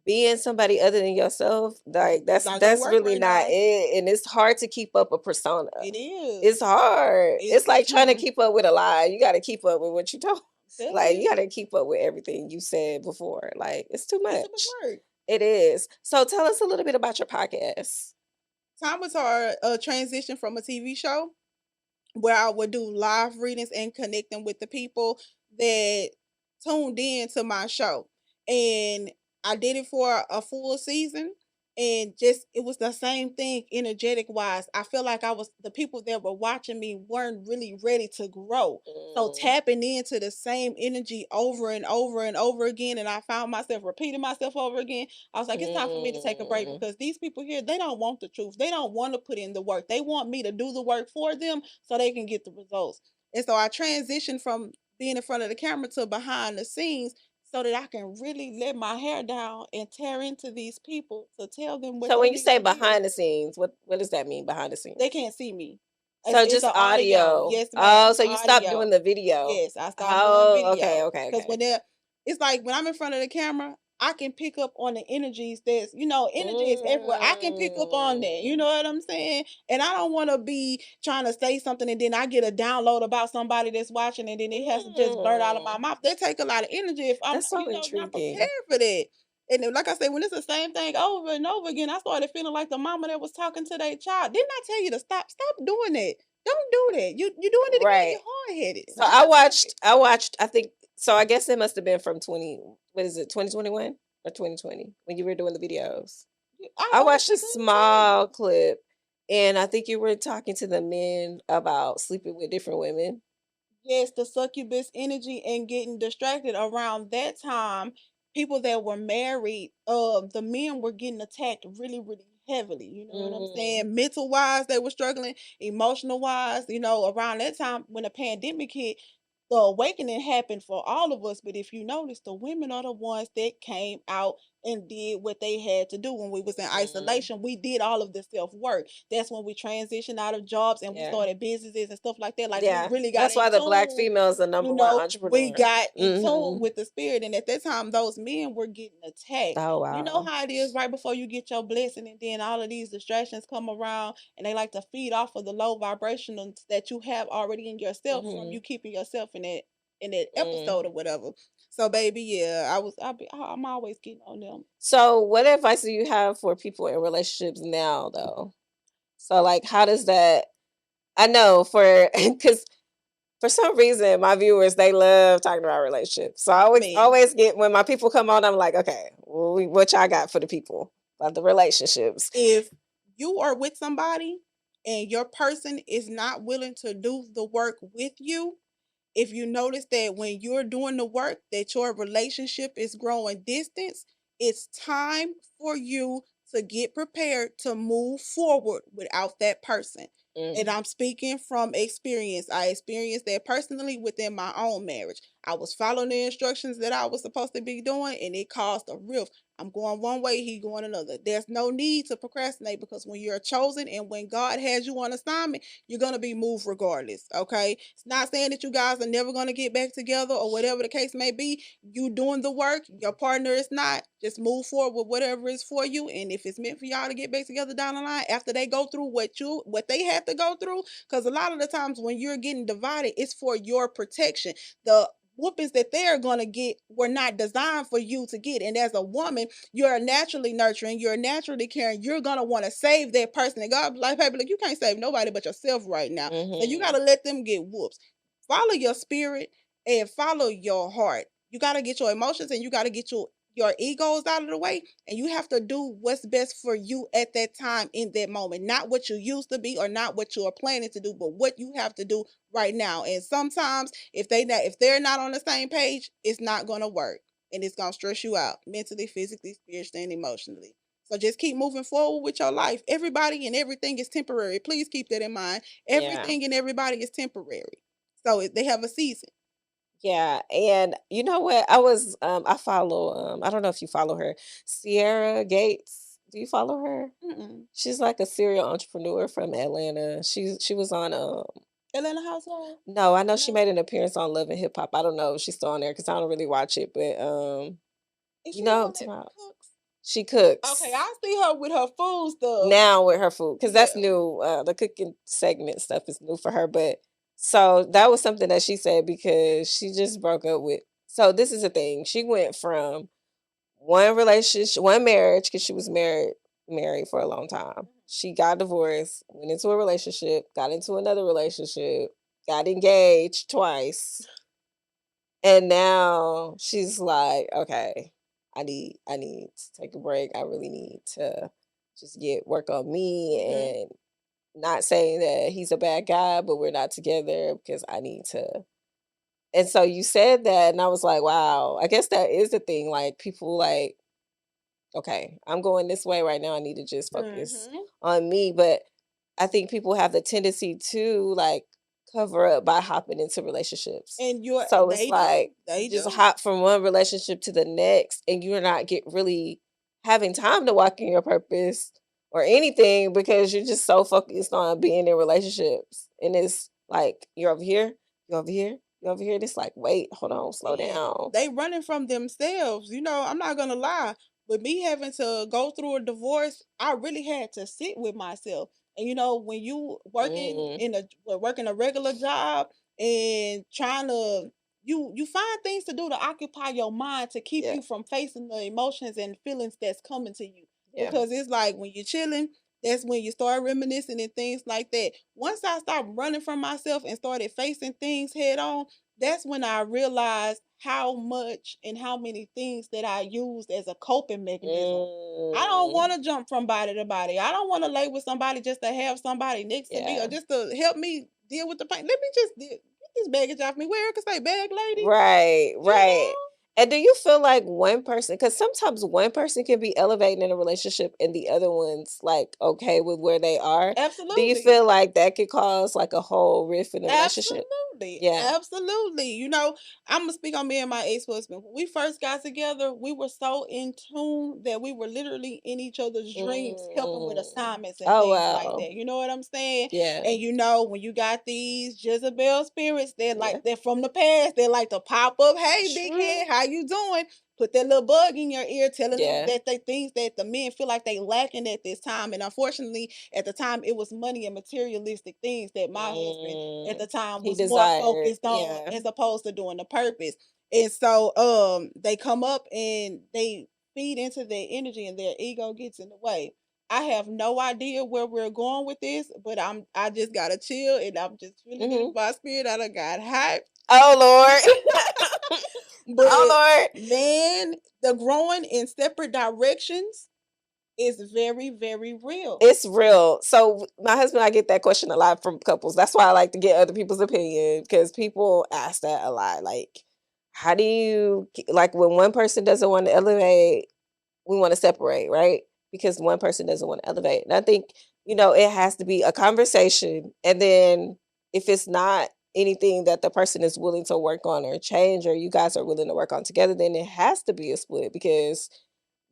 being somebody other than yourself, like It's that's not gonna that's work really right not now. it. And it's hard to keep up a persona. It is. It's hard. It's like trying to Hmm. keep up with a lie. You gotta keep up with what you told. Telling Like you you, gotta keep up with everything you said before. Like it's too it's too much much. work. It is. So tell us a little bit about your podcast. Time was our transition from a TV show where I would do live readings and connecting with the people that tuned in to my show. And I did it for a full season. And just it was the same thing energetic wise. I feel like I was the people that were watching me weren't really ready to grow. So Mm, tapping into the same energy over and over and over again. And I found myself repeating myself over again. I was like, it's time for me to take a break mm. because these people here, they don't want the truth. They don't want to put in the work. They want me to do the work for them so they can get the results. And so I transitioned from being in front of the camera to behind the scenes so that I can really let my hair down and tear into these people to tell them what So they when you need say to hear. behind the scenes, what does that mean behind the They scenes? can't see me. So It's just an audio. audio. Yes, Oh, ma'am. so you stopped doing Audio. the video. Yes, I stopped doing Oh, okay, video okay, because okay. it's like when I'm in front of the camera, I can pick up on the energies. Energy is everywhere. I can pick up on that. You Mm. know what I'm saying? And I don't want to be trying to say something and then I get a download about somebody that's watching and then it has to just blurt out of my Mm. mouth. That take a lot of energy if I'm, That's so not prepared intriguing. for that. And then, like I said, when it's the same thing over and over again, I started feeling like the mama that was talking to their child. Didn't I tell you to stop? Stop doing that. Don't do that. You're doing it again. Right. You're hard headed, and So I'm I not doing it. watched I watched I think so I guess it must have been from 20, what is it, 2021 or 2020 when you were doing the videos. I I watched honestly a couldn't tell small you. clip and I think you were talking to the men about sleeping with different women. Yes, the succubus energy and getting distracted around that time. People that were married, the men were getting attacked really, really heavily. You know what I'm Mm. saying? Mental wise, they were struggling. Emotional wise, around that time when the pandemic hit, the awakening happened for all of us. But if you notice, the women are the ones that came out and did what they had to do when we was in Mm. isolation. We did all of the self work. That's when we transitioned out of jobs and we Yeah. started businesses and stuff like that. Like we Yeah. really got That's in why the black tune. female is the number one We entrepreneur. got in tune Mhm. with the spirit, and at that time, those men were getting attacked. Oh You know wow. how it is right before you get your blessing, and then all of these distractions come around, and they like to feed off of the low vibrations that you have already in yourself from you Mhm. keeping yourself in that episode Mm. or whatever. So, baby, yeah, I'm always getting on them. So what advice do you have for people in relationships now though? So like how does that I know for because for some reason my viewers they love talking about relationships. So I always Man, always get when my people come on, I'm like, okay, well, what y'all got for the people about the relationships? if you are with somebody and your person is not willing to do the work with you, if you notice that when you're doing the work that your relationship is growing distance, it's time for you to get prepared to move forward without that person. And Mm, I'm speaking from experience. I experienced that personally within my own marriage. I was following the instructions that I was supposed to be doing, and it caused a rift. I'm going one way, he going another. There's no need to procrastinate because when you're chosen and when God has you on assignment, you're gonna be moved regardless. Okay. It's not saying that you guys are never gonna get back together or whatever the case may be. You doing the work, your partner is not. Just move forward with whatever is for you. And if it's meant for y'all to get back together down the line after they go through what they had to go through, because a lot of the times when you're getting divided, it's for your protection. The whoopings that they're gonna get were not designed for you to get. And as a woman, you're naturally nurturing, you're naturally caring, you're gonna want to save that person. And God, like, baby, like, you can't save nobody but yourself right now. So you gotta let them get whoops. Follow your spirit and follow your heart. You gotta get your emotions and you gotta get your egos out of the way, and you have to do what's best for you at that time in that moment. Not what you used to be or not what you are planning to do, but what you have to do right now. And sometimes if they're not on the same page, it's not gonna work. And it's gonna stress you out mentally, physically, spiritually, and emotionally. So just keep moving forward with your life. Everybody and everything is temporary. Please keep that in mind. Everything and everybody is temporary. So they have a season. Yeah, and you know what? I follow I don't know if you follow her, Sierra Gates. Do you follow her? Mm-mm. She's like a serial entrepreneur from Atlanta. She was on Atlanta Housewife? no, I know she No. made an appearance on Love and Hip Hop. I don't know if she's still on there because I don't really watch it, but Is you she the know, one that cooks? she Okay, cooks I see her with her food stuff. now with her food because that's Yeah. new. The cooking segment stuff is new for her, but so that was something that she said because she just broke up with. So this is the thing. She went from one relationship, one marriage because she was married for a long time. She got divorced, went into a relationship, got into another relationship, got engaged twice, and now she's like, okay, I need to take a break. I really need to just get work on me Mhm. and not saying that he's a bad guy, but we're not together because I need to. And so you said that, and I was like, wow, I guess that is the thing. Like people like, okay, I'm going this way right now. I need to just focus Mhm. on me. But I think people have the tendency to like cover up by hopping into relationships. And So it's they do. like you They just do. hop from one relationship to the next and you're not get really having time to walk in your purpose or anything because you're just so focused on being in relationships. And it's like you're over here, you're over here, you're over here. And it's like, wait, hold on, slow And down. they running from themselves. I'm not gonna lie. With me having to go through a divorce, I really had to sit with myself. And when you Mm, working a regular job and trying to you find things to do to occupy your mind to keep yeah, you from facing the emotions and feelings that's coming to you. yeah. Because it's like when you're chilling, that's when you start reminiscing and things like that. Once I stopped running from myself and started facing things head on, that's when I realized how much and how many things that I used as a coping mechanism. I don't Mm, want to jump from body to body. I don't want to lay with somebody just to have somebody next to me or yeah. just to help me deal with the pain. Let me just get this baggage off me. Where could say bag lady? Right, You right. know? And do you feel like one person, because sometimes one person can be elevating in a relationship and the other one's like okay with where they are. Do you Absolutely. feel like that could cause like a whole rift in a relationship? Absolutely. Yeah. Absolutely. I'm gonna speak on me and my ex-husband. When we first got together, we were so in tune that we were literally in each other's dreams, helping with Mm. assignments and Oh things like wow. that. You know what I'm saying? Yeah. And when you got these Jezebel spirits, Yeah. they're from the past, they like to pop up. Hey, big True. head, how you doing? Put that little bug in your ear, telling them Yeah. that they things that the men feel like they lacking at this time. And unfortunately, at the time, it was money and materialistic things that my husband at the Mm. time He was more desired. focused on Yeah. as opposed to doing the purpose. And so they come up and they feed into their energy and their ego gets in the way. I have no idea where we're going with this, but I just gotta chill and I'm just feeling it in Hmm. my spirit. I done got hyped. Oh Lord. Oh But Lord. man, the growing in separate directions is very, very real. It's real. So my husband, I get that question a lot from couples. That's why I like to get other people's opinion because people ask that a lot. Like, how do you like when one person doesn't want to elevate, we want to separate, right? Because one person doesn't want to elevate. And I think, it has to be a conversation. And then if it's not anything that the person is willing to work on or change or you guys are willing to work on together, then it has to be a split because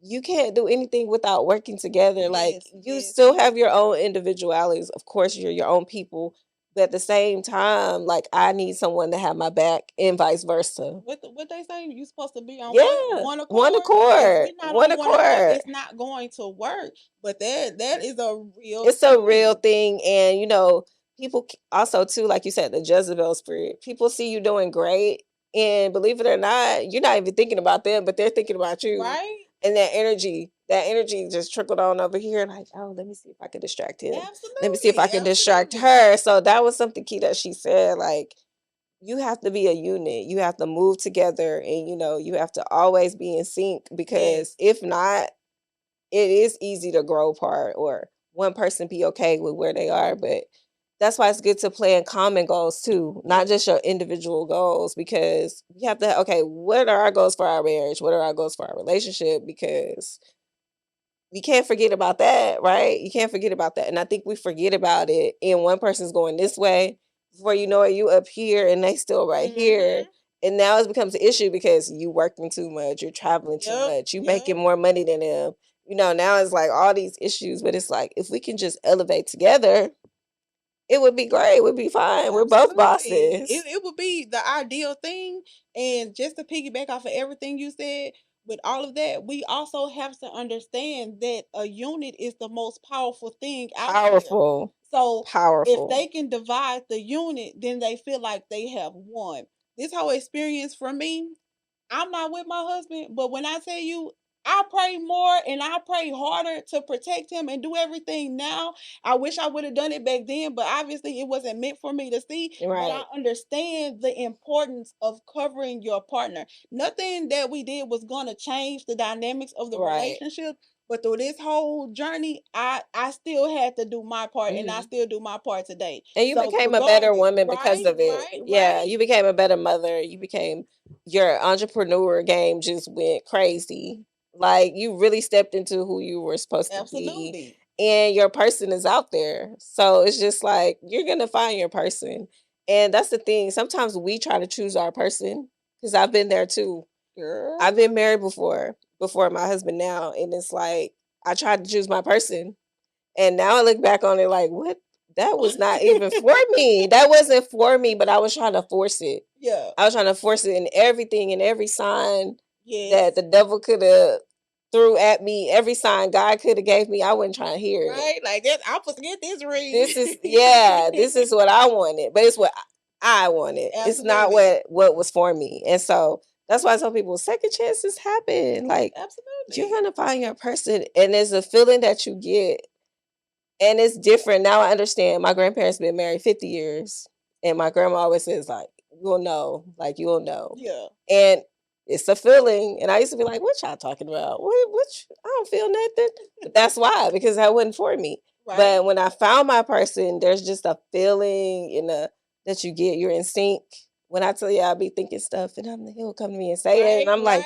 you can't do anything without working together. Like Yes, you yes, still yes. have your own individualities. Of course, you're your own people, but at the same time, like I need someone to have my back and vice versa. What they say, you supposed to be on Yeah, one one accord. If accord, we're not one on one accord, accord. it's not going to work. But that is a real It's a real thing. thing, and people also too, like you said, the Jezebel spirit. People see you doing great, And believe it or not, you're not even thinking about them, but they're thinking about you. Right. And that energy just trickled on over here. Like, oh, let me see if I can distract him. Absolutely. Let me see if I can distract her. So that was something key that she said. Like, you have to be a unit. You have to move together, and you have to always be in sync, because if not, it is easy to grow apart, or one person be okay with where they are. But that's why it's good to plan common goals too, not just your individual goals, because you have to, okay, what are our goals for our marriage? What are our goals for our relationship? Because you can't forget about that, right? You can't forget about that. And I think we forget about it. And one person's going this way, before you know it, you up here and they still right here. And now it becomes an issue because you working too much, you're traveling too much, you making more money than them. Now it's like all these issues, but it's like, if we can just elevate together, it would be great. It would be fine. We're both bosses. It would be the ideal thing. And just to piggyback off of everything you said, with all of that, we also have to understand that a unit is the most powerful thing out here. Powerful. So Powerful. if they can divide the unit, then they feel like they have won. This whole experience for me, I'm not with my husband, but when I tell you, I pray more and I pray harder to protect him and do everything now. I wish I would have done it back then, but obviously it wasn't meant for me to see. Right. But I understand the importance of covering your partner. Nothing that we did was going to change the dynamics of the relationship. But through this whole journey, I still had to do my part, and I still do my part today. And you became a better woman because of it. Right. You became a better mother. You became, your entrepreneur game just went crazy. Like, you really stepped into who you were supposed to be. And your person is out there. So it's just like, you're going to find your person. And that's the thing. Sometimes we try to choose our person, because I've been there too. Girl. I've been married before my husband now. And it's like, I tried to choose my person. And now I look back on it like, what? That was not even for me. That wasn't for me, but I was trying to force it. Yeah. I was trying to force it in everything, and every sign that the devil could have threw at me, every sign God could have gave me, I wasn't trying to hear it. Right? Like, I'm supposed to get this read. This is what I wanted, but it's what I wanted. Absolutely. It's not what was for me. And so that's why I tell people, second chances happen. Like, absolutely, you're gonna find your person, and there's a feeling that you get. And it's different. Now I understand. My grandparents been married 50 years. And my grandma always says, like, you'll know. Like, you'll know. Yeah. And it's a feeling. And I used to be like, what y'all talking about? I don't feel nothing. But that's why, because that wasn't for me. Right. But when I found my person, there's just a feeling that you get. You're in sync. When I tell you, I'll be thinking stuff, and he'll come to me and say it. And I'm like,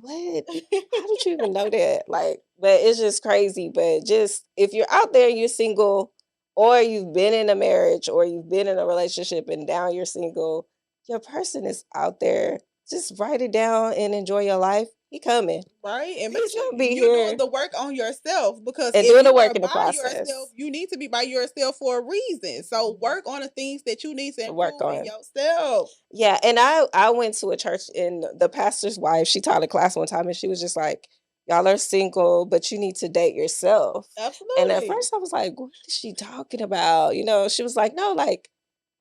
what? How did you even know that? Like, but it's just crazy. But just, if you're out there, you're single, or you've been in a marriage, or you've been in a relationship and now you're single, your person is out there. Just write it down and enjoy your life. He coming. Right. And make sure you're doing the work on yourself, because and if doing the you work are in the by process. yourself, you need to be by yourself for a reason. So work on the things that you need to work improve on in yourself. Yeah. And I went to a church, and the pastor's wife, she taught a class one time, and she was just like, y'all are single, but you need to date yourself. Absolutely. And at first I was like, what is she talking about? She was like, no, like,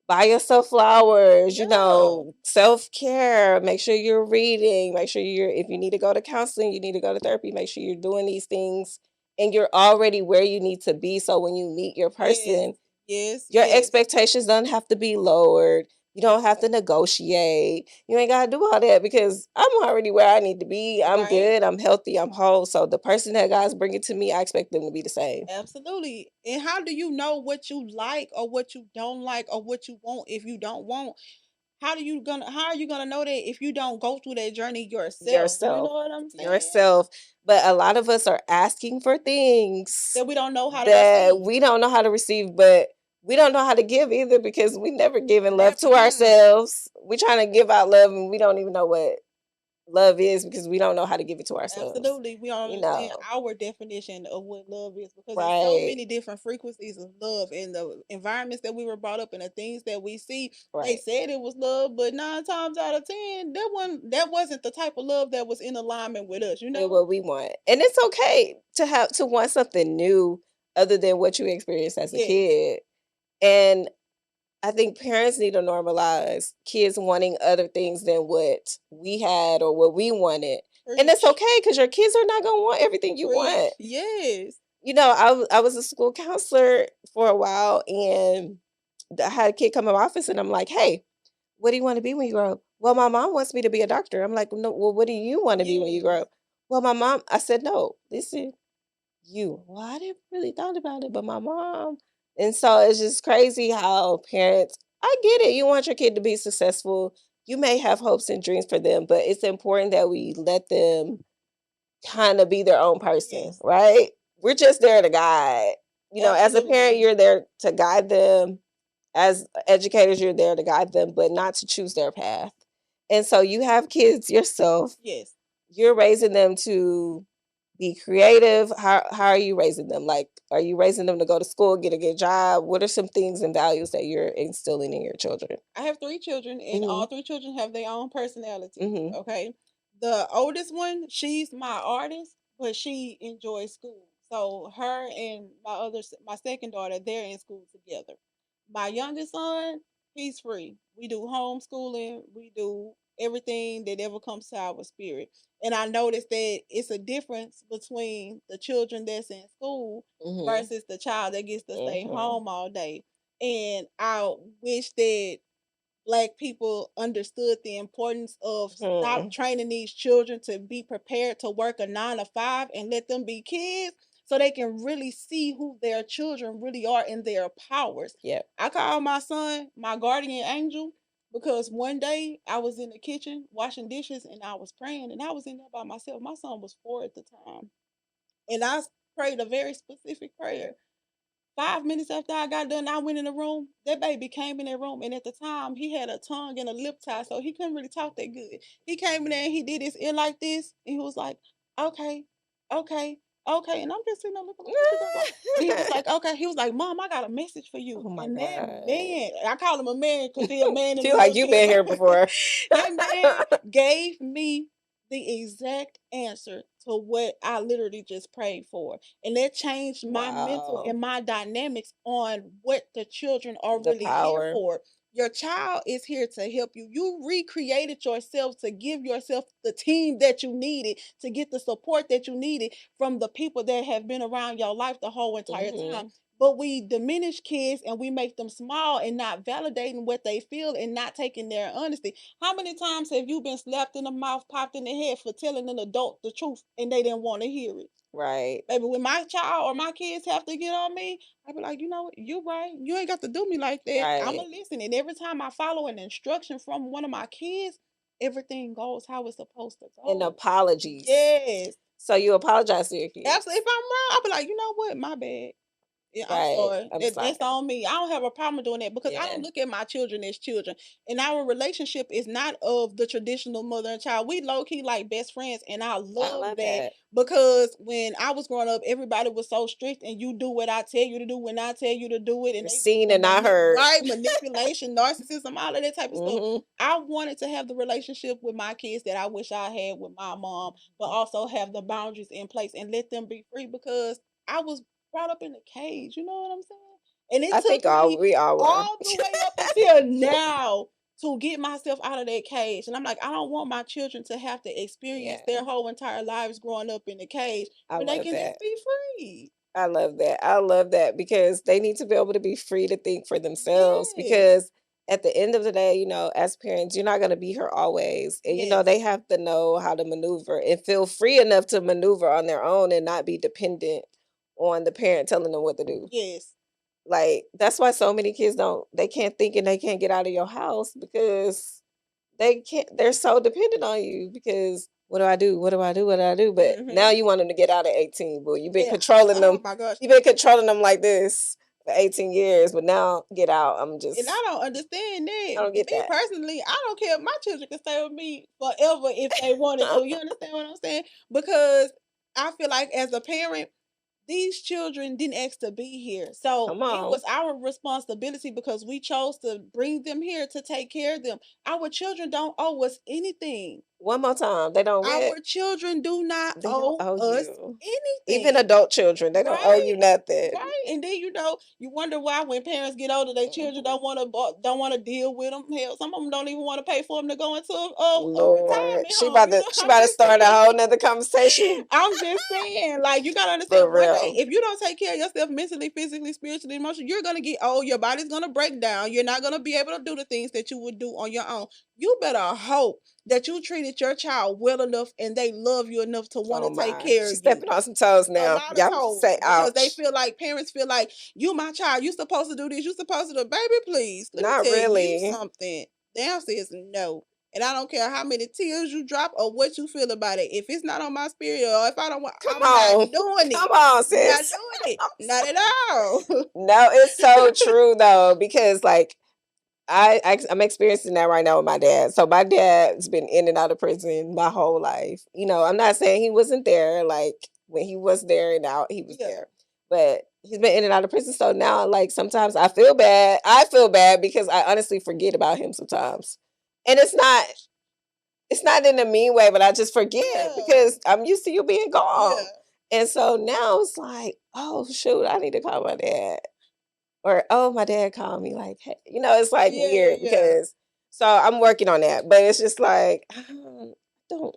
buy yourself flowers, self-care, make sure you're reading, make sure if you need to go to counseling, you need to go to therapy, make sure you're doing these things, and you're already where you need to be. So when you meet your person, your expectations don't have to be lowered. You don't have to negotiate. You ain't got to do all that, because I'm already where I need to be. I'm good. I'm healthy. I'm whole. So the person that God's bringing to me, I expect them to be the same. Absolutely. And how do you know what you like or what you don't like, or what you want if you don't want? How are you gonna know that if you don't go through that journey yourself? You know what I'm saying? Yourself. But a lot of us are asking for things that we don't know how to receive. We don't know how to receive, but we don't know how to give either, because we never given love to ourselves. We trying to give out love, and we don't even know what love is, because we don't know how to give it to ourselves. Absolutely. We don't understand our definition of what love is, because there's so many different frequencies of love in the environments that we were brought up, and the things that we see. They said it was love, but 9 times out of 10, that wasn't the type of love that was in alignment with us, And what we want. And it's okay to want something new other than what you experienced as a kid. And I think parents need to normalize kids wanting other things than what we had or what we wanted. And it's Preach. okay because your kids are not going to want everything you Preach. want. Yes. You know, I was a school counselor for a while, and I had a kid come in my office, and I'm like, hey, what do you want to be when you grow up? Well, my mom wants me to be a doctor. I'm like, no, well, what do you want to be when you grow Yes. up? Well, my mom, I said, no, listen, you. Well, I didn't really thought about it, but my mom. And so it's just crazy how parents, I get it. You want your kid to be successful. You may have hopes and dreams for them, but it's important that we let them kind of be their own person, Yes. right? We're just there to guide. You know, as a parent, Absolutely. you're there to guide them. As educators, you're there to guide them, but not to choose their path. And so you have kids yourself. Yes. You're raising them to be creative. How are you raising them? Like, are you raising them to go to school, get a good job? What are some things and values that you're instilling in your children? I have 3 children, and Mhm. all 3 children have their own personality. Mhm. Okay. The oldest one, she's my artist, but she enjoys school. So her and my second daughter, they're in school together. My youngest son, he's free. We do homeschooling. We do everything that ever comes to our spirit. And I noticed that it's a difference between the children that's in school Mhm. versus the child that gets to stay Mhm. home all day. And I wish that Black people understood the importance of stop Mhm. training these children to be prepared to work a 9 to 5 and let them be kids so they can really see who their children really are and their powers. Yep. I call my son my guardian angel because one day I was in the kitchen washing dishes and I was praying and I was in there by myself. My son was 4 at the time. And I prayed a very specific prayer. 5 minutes after I got done, I went in the room. That baby came in that room, and at the time, he had a tongue and a lip tie, so he couldn't really talk that good. He came in there and he did his ear like this, and he was like, "Okay, okay, okay," and I'm just sitting there looking like, "What you talking about?" And he was like, "Okay," he was like, "Mom, I got a message for you." Oh my And that God. man, I call him a man because he a man in a Feel like you've been wheelchair. here before. That man gave me the exact answer to what I literally just prayed for. And that changed my mental Wow. and my dynamics on what the children are The really here power. for. Your child is here to help you. You recreated yourself to give yourself the team that you needed, to get the support that you needed from the people that have been around your life the whole entire time. Mhm. But we diminish kids and we make them small and not validating what they feel and not taking their honesty. How many times have you been slapped in the mouth, popped in the head for telling an adult the truth and they didn't want to hear it? Right. Baby, when my child or my kids have to get on me, I be like, you know what, you right. You ain't got to do me like that. I'ma Right. listen. And every time I follow an instruction from one of my kids, everything goes how it's supposed to And go. apologies. Yes. So you apologize to your Absolutely. kids. If I'm wrong, I'll be like, you know what? My bad. Yeah, I'm Right. sorry. I'm That's sorry. on me. I don't have a problem doing that because I Yeah. don't look at my children as children. And our relationship is not of the traditional mother and child. We low key like best friends, and I I love love that that. because when I was growing up, everybody was so strict, and you do what I tell you to do when I tell you to do it, and You're they do seen the and not heard. manipulation, narcissism, all of that type of stuff. Mhm. I wanted to have the relationship with my kids that I wish I had with my mom, but also have the boundaries in place and let them be free because I was brought up in a cage, you know what I'm saying? And it I took think me we all were. all the way up until now to get myself out of that cage. And I'm like, I don't want my children to have to experience Yeah. their whole entire lives growing up in a cage I when they love can that. just be free. I love that. I love that because they need to be able to be free to think for themselves Yes. because at the end of the day, you know, as parents, you're not going to be here always. And, you know, Yes. they have to know how to maneuver and feel free enough to maneuver on their own and not be dependent on the parent telling them what to do. Yes. Like, that's why so many kids they can't think and they can't get out of your house because they're so dependent on you because what do I do? What do I do? What do I do? But now Mm-hmm. you want them to get out at 18, but you've been Yeah. controlling Oh them. my gosh. You've been controlling them like this for 18 years, but now get out. And I don't understand that. I don't get Me that. personally, I don't care if my children can stay with me forever if they wanted to. You understand what I'm saying? Because I feel like as a parent, these children didn't ask to be here. So Come it on. was our responsibility because we chose to bring them here to take care of them. Our children don't owe us anything. One more time. They don't Our what? children do not They don't owe owe us you. anything. Even adult children, they don't owe you nothing. Right. And then you wonder why when parents get older, their children don't want to deal with them. Hell, some of them don't even want to pay for them to go into a retirement She home. about to start a whole nother conversation. I'm just saying, like, you gotta understand, For one day, real. if you don't take care of yourself mentally, physically, spiritually, emotionally, you're gonna get old. Your body's gonna break down. You're not gonna be able to do the things that you would do on your own. You better hope that you treated your child well enough and they love you enough to want to take care of you. She's stepping on some toes A now. lot of Y'all toes, say because ouch. they feel like, parents feel like, you my child, you supposed to do this, you supposed to do, baby, please. Let Not me tell really. you something. Damn says no. And I don't care how many tears you drop or what you feel about it. If it's not on my spirit, or if I don't want, I'm not doing it. Come on, sis. Not doing it. Not at all. No, it's so true though, because like I'm experiencing that right now with my dad. So my dad's been in and out of prison my whole life. You know, I'm not saying he wasn't there. Like when he was there and out, he was there. But he's been in and out of prison. So now, like sometimes I feel bad. I feel bad because I honestly forget about him sometimes, and it's not in a mean way, but I just forget because I'm used to you being gone. And so now it's like, oh shoot, I need to call my dad. Or, oh, my dad called me like, hey, you know, it's like weird because, so I'm working on that, but it's just like, I don't,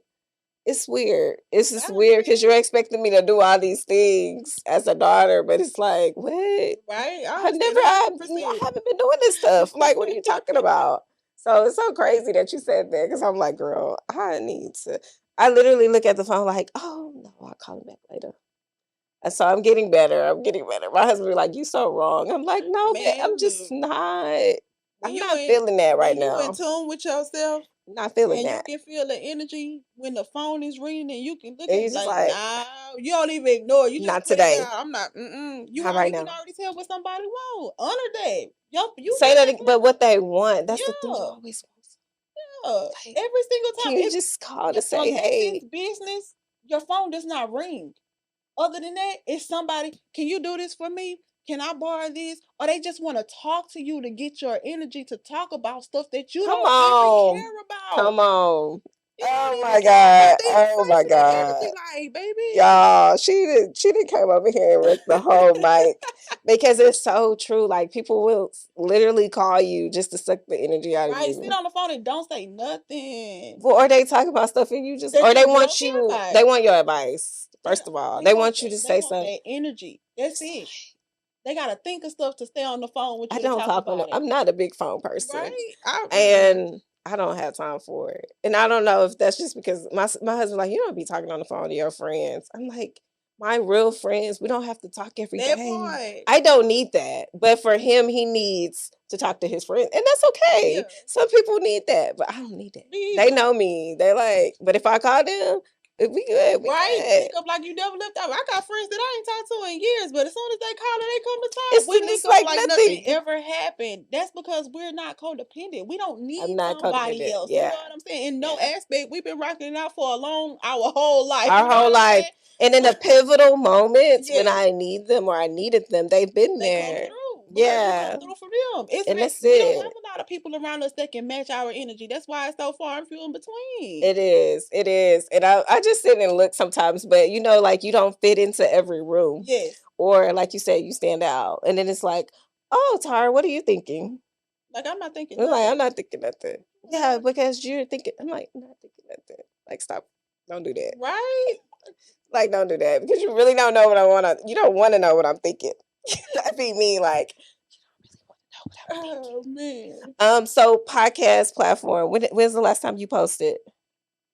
it's weird. It's just weird because you're expecting me to do all these things as a daughter, but it's like, what? Right? I haven't been doing this stuff. Like, what are you talking about? So it's so crazy that you said that because I'm like, girl, I literally look at the phone like, oh, no, I'll call him back later. So I'm getting better. My husband be like, "You so wrong." I'm like, "No, man, I'm just not. I'm not feeling that right now. When you in tune with yourself, not feeling and that. you can feel the energy when the phone is ringing, and you can look And at you it just like, nah, you don't even ignore it. You just not put it today. down. I'm not. You Not right can now. already tell what somebody want. Honor that. You Say that, but what they want. That's the thing. You always want. Like, every single time. Can you just call to say, hey? Business, your phone does not ring. Other than that, it's somebody, can you do this for me? Can I borrow this? Or they just want to talk to you to get your energy to talk about stuff that you don't even care about. Come on. Oh my God. Oh my God. Like, baby. Y'all, she didn't come over here and wreck the whole mic because it's so true. Like people will literally call you just to suck the energy out of you. Sit on the phone and don't say nothing. Well, or they talk about stuff and you just, or they want they want your advice. First of all, they want you to say something. That energy. That's it. They gotta think of stuff to stay on the phone with you. I don't talk on. I'm not a big phone person, right? And I don't have time for it. And I don't know if that's just because my husband like, you don't be talking on the phone to your friends. I'm like, my real friends, we don't have to talk every day. I don't need that, but for him, he needs to talk to his friends, and that's okay. Some people need that, but I don't need that. They know me. They're like, but if I call them, we good. Pick up like you never left out. I got friends that I ain't talked to in years, but as soon as they call and they come to talk, we link up like nothing ever happened. That's because we're not codependent. We don't need somebody else. You know what I'm saying? In no aspect, we've been rocking it out for our whole life. Our whole life. And in the pivotal moments when I need them or I needed them, they've been there. Yeah. Through for them. And that's we it. don't have a lot of people around us that can match our energy. That's why it's so far and few in between. It is. It is. And I just sit and look sometimes, but you know, like you don't fit into every room. Yes. Or like you said, you stand out. And then it's like, oh, Tara, what are you thinking? Like, I'm not thinking nothing. Like, I'm not thinking nothing. Yeah, because you're thinking, I'm like, I'm not thinking nothing. Like, stop. Don't do that. Right? Like, don't do that because you really don't know what I want to, you don't want to know what I'm thinking. That'd be me, like, you don't really want to know what I'm thinking. Oh, man. So podcast platform, when's the last time you posted?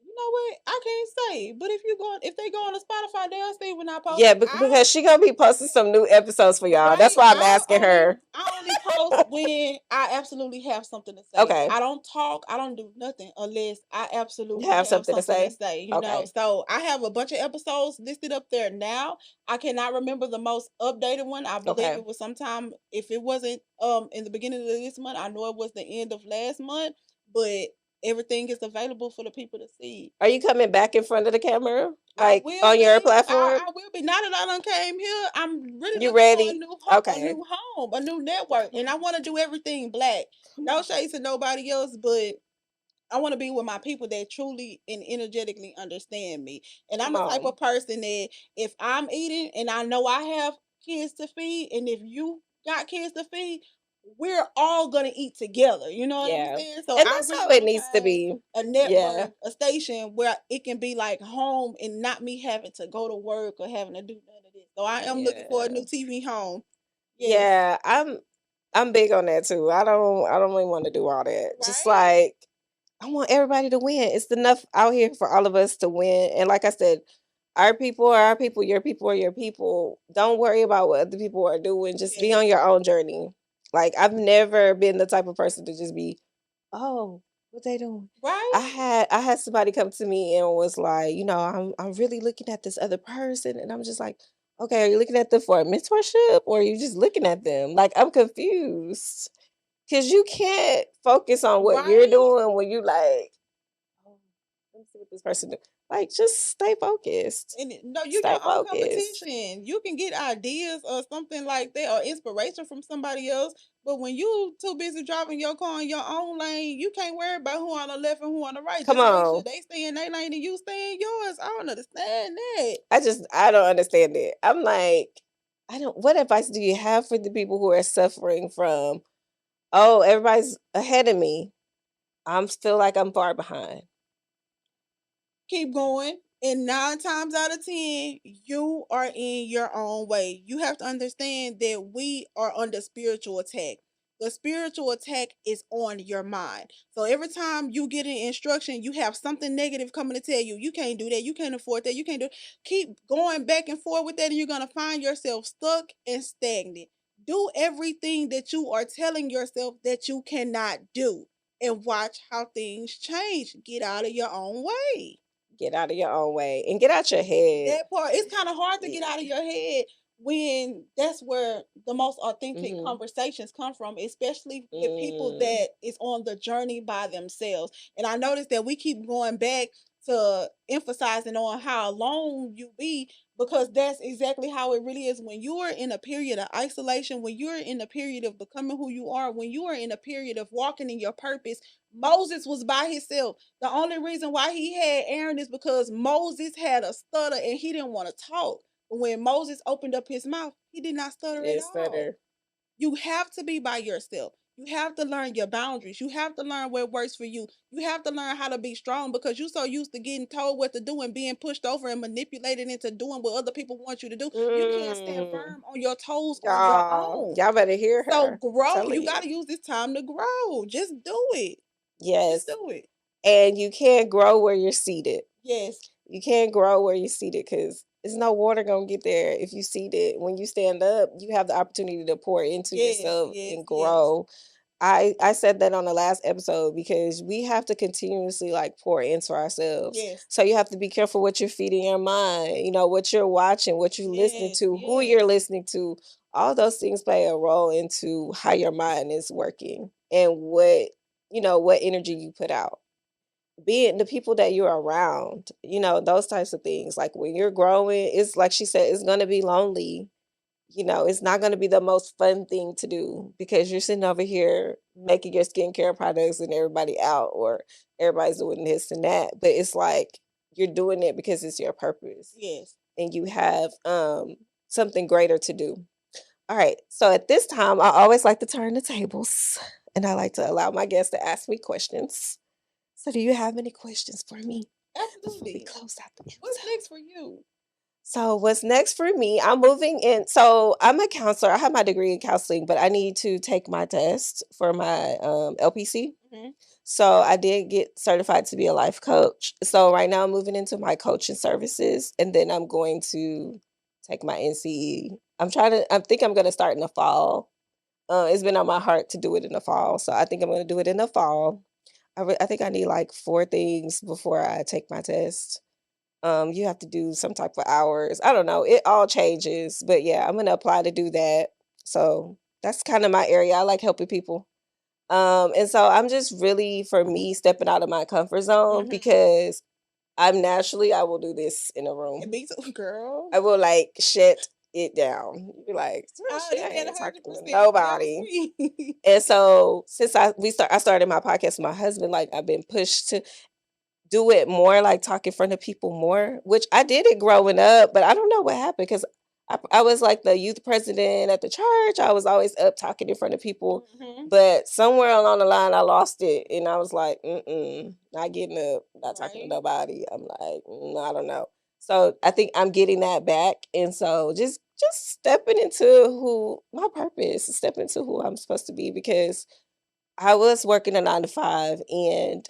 You know what? I can't say, but if they go on to Spotify, they'll see when I post. Yeah, because she gonna be posting some new episodes for y'all. Right? That's why I'm asking her. I only post when I absolutely have something to say. Okay. I don't talk. I don't do nothing unless I absolutely have something to say. You know, so I have a bunch of episodes listed up there now. I cannot remember the most updated one. I believe it was sometime. If it wasn't in the beginning of this month, I know it was the end of last month, but everything is available for the people to see. Are you coming back in front of the camera? Like on your platform? I will be. Now that I done came here, I'm really looking for a new home, a new network. And I want to do everything black. No shade to nobody else, but I want to be with my people that truly and energetically understand me. And I'm Come the type on. of person that if I'm eating and I know I have kids to feed, and if you got kids to feed, we're all gonna eat together. You know what I'm Yeah. saying? So And I that's really how it want to needs to find be. a Yeah. network, a station where it can be like home and not me having to go to work or having to do none of this. So I am looking for a Yeah. new TV home. Yes. Yeah, I'm big on that too. I don't really want to do all that. Just Right. like I want everybody to win. It's enough out here for all of us to win. And like I said, our people are our people, your people are your people. Don't worry about what other people are doing. Just be Yes. on your own journey. Like I've never been the type of person to just be, oh, what they doing? Right. I had somebody come to me and was like, I'm really looking at this other person, and I'm just like, okay, are you looking at them for a mentorship, or are you just looking at them? Like I'm confused because you can't focus on what you're Right. doing when you like, oh, let me see what this person do. Like, just stay focused. And no, you Stay your own focused. competition. You can get ideas or something like that or inspiration from somebody else. But when you too busy driving your car in your own lane, you can't worry about who on the left and who on the right. Come Just make sure on. they stay in their lane and you stay in yours. I don't understand that. I don't understand it. I'm like, I don't, what advice do you have for the people who are suffering from, oh, everybody's ahead of me? I'm feel like I'm far behind. Keep going. And 9 times out of 10, you are in your own way. You have to understand that we are under spiritual attack. The spiritual attack is on your mind. So every time you get an instruction, you have something negative coming to tell you, you can't do that, you can't afford that, you can't do it. Keep going back and forth with that, and you're going to find yourself stuck and stagnant. Do everything that you are telling yourself that you cannot do, and watch how things change. Get out of your own way. Get out of your own way and get out your head. That part, it's kind of hard to get out of your head when that's where the most authentic Mm-hmm. conversations come from, especially with people Mm, that is on the journey by themselves. And I noticed that we keep going back to emphasizing on how alone you be, because that's exactly how it really is. When you are in a period of isolation, when you're in a period of becoming who you are, when you are in a period of walking in your purpose. Moses was by himself. The only reason why he had Aaron is because Moses had a stutter and he didn't want to talk. But when Moses opened up his mouth, he did not stutter at it's all. better. You have to be by yourself. You have to learn your boundaries. You have to learn what works for you. You have to learn how to be strong, because you're so used to getting told what to do and being pushed over and manipulated into doing what other people want you to do. You can't stand Mm, firm on your toes on your y'all, own. y'all better hear So her. grow. Telling You you. got to use this time to grow. Just do it. Just Yes. do it. And you can't grow where you're seated. Yes. You can't grow where you're seated because there's no water gonna get there if you seated. When you stand up, you have the opportunity to pour into Yes, yourself yes, and yes, grow. I said that on the last episode because we have to continuously like pour into ourselves. yes, So you have to be careful what you're feeding your mind, what you're watching, what you're listening yes, to, who you're yes, listening to. All those things play a role into how your mind is working and what energy you put out. Being the people that you're around, those types of things. Like when you're growing, it's like she said, it's gonna be lonely. It's not going to be the most fun thing to do because you're sitting over here making your skincare products and everybody out, or everybody's doing this and that. But it's like you're doing it because it's your purpose yes. and you have something greater to do. All right. So at this time, I always like to turn the tables and I like to allow my guests to ask me questions. So, do you have any questions for me before we Absolutely. close out the What's episode? next for you? So what's next for me? I'm moving in. So I'm a counselor. I have my degree in counseling, but I need to take my test for my LPC. Hmm. So I did get certified to be a life coach. So right now I'm moving into my coaching services, and then I'm going to take my NCE. I think I'm going to start in the fall. It's been on my heart to do it in the fall, so I think I'm going to do it in the fall. I think I need like 4 things before I take my test. You have to do some type of hours. I don't know. It all changes, but yeah, I'm gonna apply to do that. So that's kind of my area. I like helping people. And so I'm just really, for me, stepping out of my comfort zone Hmm. because I will do this in a room. Me too, girl. I will like shit it down. You're like, she This man ain't talking to 100%. nobody. And so since I started my podcast with my husband, like I've been pushed to do it more, like talk in front of people more, which I did it growing up, but I don't know what happened because I was like the youth president at the church. I was always up talking in front of people, but somewhere along the line, I lost it, and I was like, not getting up, not talking to nobody. I'm like, I don't know. So I think I'm getting that back, and so just stepping into who my purpose, stepping into who I'm supposed to be, because I was working a 9 to 5 and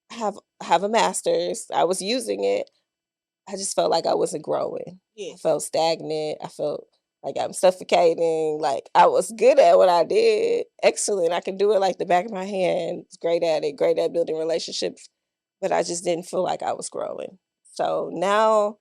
have a master's. I was using it. I just felt like I wasn't growing. I felt stagnant. I felt like I'm suffocating. Like I was good at what I did. Excellent. I can do it like the back of my hand. Was great at it, great at building relationships. But I just didn't feel like I was growing. So now I'm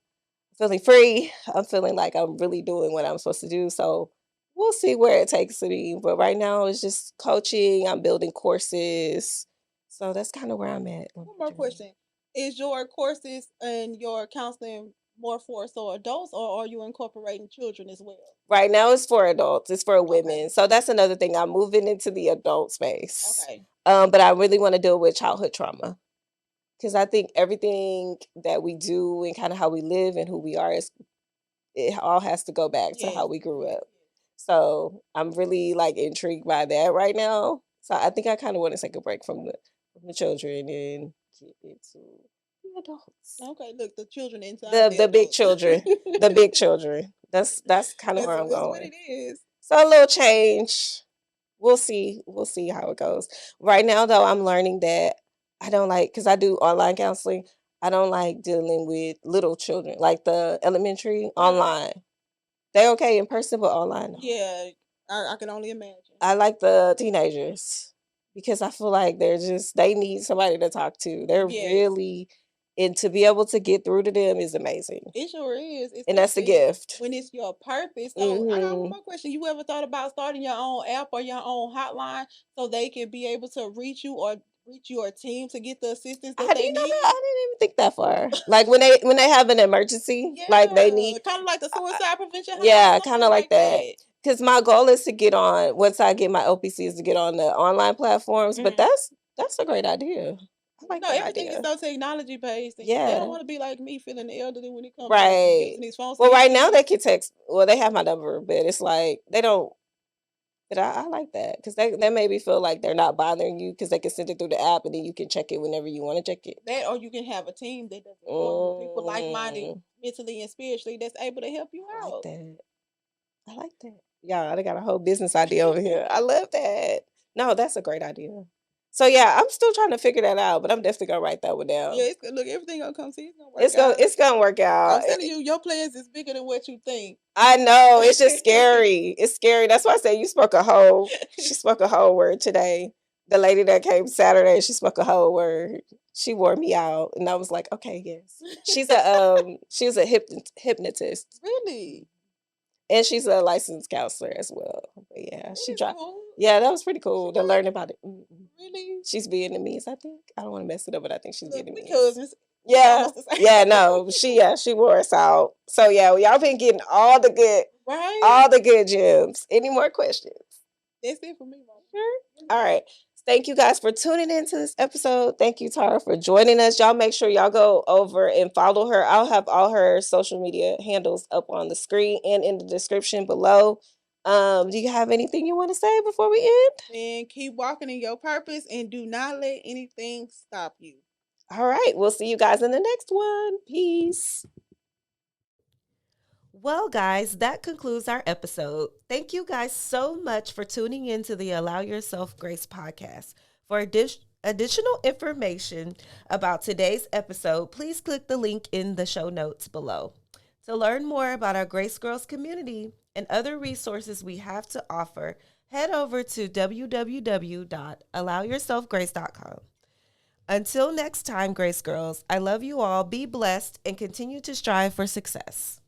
feeling free. I'm feeling like I'm really doing what I'm supposed to do. So we'll see where it takes me. But right now it's just coaching. I'm building courses. So that's kind of where I'm at. One more question. Is your courses and your counseling more for adults, or are you incorporating children as well? Right now it's for adults. It's for women. So that's another thing. I'm moving into the adult space. Okay. But I really want to deal with childhood trauma. Because I think everything that we do and kind of how we live and who we are, it all has to go back to how we grew up. So I'm really like intrigued by that right now. So I think I kind of want to take a break from the children and get into the adults. Okay, look, the children inside the big children, the big children. That's kind of where I'm going. What it is. So a little change. We'll see. We'll see how it goes. Right now, though, I'm learning that I don't like, because I do online counseling. I don't like dealing with little children, like the elementary online. They're okay in person, but online. No. Yeah, I can only imagine. I like the teenagers because I feel like they need somebody to talk to. They're really, and to be able to get through to them is amazing. It sure is. And that's the gift. When it's your purpose. So I got one more question. You ever thought about starting your own app or your own hotline so they can be able to reach you or reach your team to get the assistance that they need? I didn't even think that far. Like when they have an emergency, like they need kind of like the suicide prevention. Yeah, kind of like that. Because my goal is to get on, once I get my OPC, is to get on the online platforms. But that's a great idea. I like that everything idea. is so technology based. They don't want to be like me, feeling the elderly when it comes to using these phones. Well, right now they can text. Well, they have my number, but it's like they don't. But I like that because that made me feel like they're not bothering you because they can send it through the app and then you can check it whenever you want to check it. That, or you can have a team that does it for people like-minded, mentally and spiritually, that's able to help you out. I like that. Yeah, they got a whole business idea over here. I love that. No, that's a great idea. So yeah, I'm still trying to figure that out, but I'm definitely gonna write that one down. Yeah, look, everything gonna come. See, it's gonna work out. It's gonna work out. I'm telling you, your plans is bigger than what you think. I know. It's just scary. It's scary. That's why I say she spoke a whole word today. The lady that came Saturday, she spoke a whole word. She wore me out, and I was like, okay, yes. She's she was a hypnotist. Really? And she's a licensed counselor as well. But yeah, she dropped. Cool. Yeah, that was pretty cool to learn about it. Really? She's Vietnamese, I think. I don't want to mess it up, but I think she's Vietnamese. We cousins. Yeah, no, she wore us out. So yeah, y'all been getting all the good gems. Any more questions? That's it for me, Mom. Sure. All right. Thank you guys for tuning into this episode. Thank you, Tara, for joining us. Y'all make sure y'all go over and follow her. I'll have all her social media handles up on the screen and in the description below. Do you have anything you want to say before we end? And keep walking in your purpose and do not let anything stop you. All right. We'll see you guys in the next one. Peace. Well, guys, that concludes our episode. Thank you guys so much for tuning in to the Allow Yourself Grace podcast. For additional information about today's episode, please click the link in the show notes below. To learn more about our Grace Girls community and other resources we have to offer, head over to www.allowyourselfgrace.com. Until next time, Grace Girls, I love you all, be blessed, and continue to strive for success.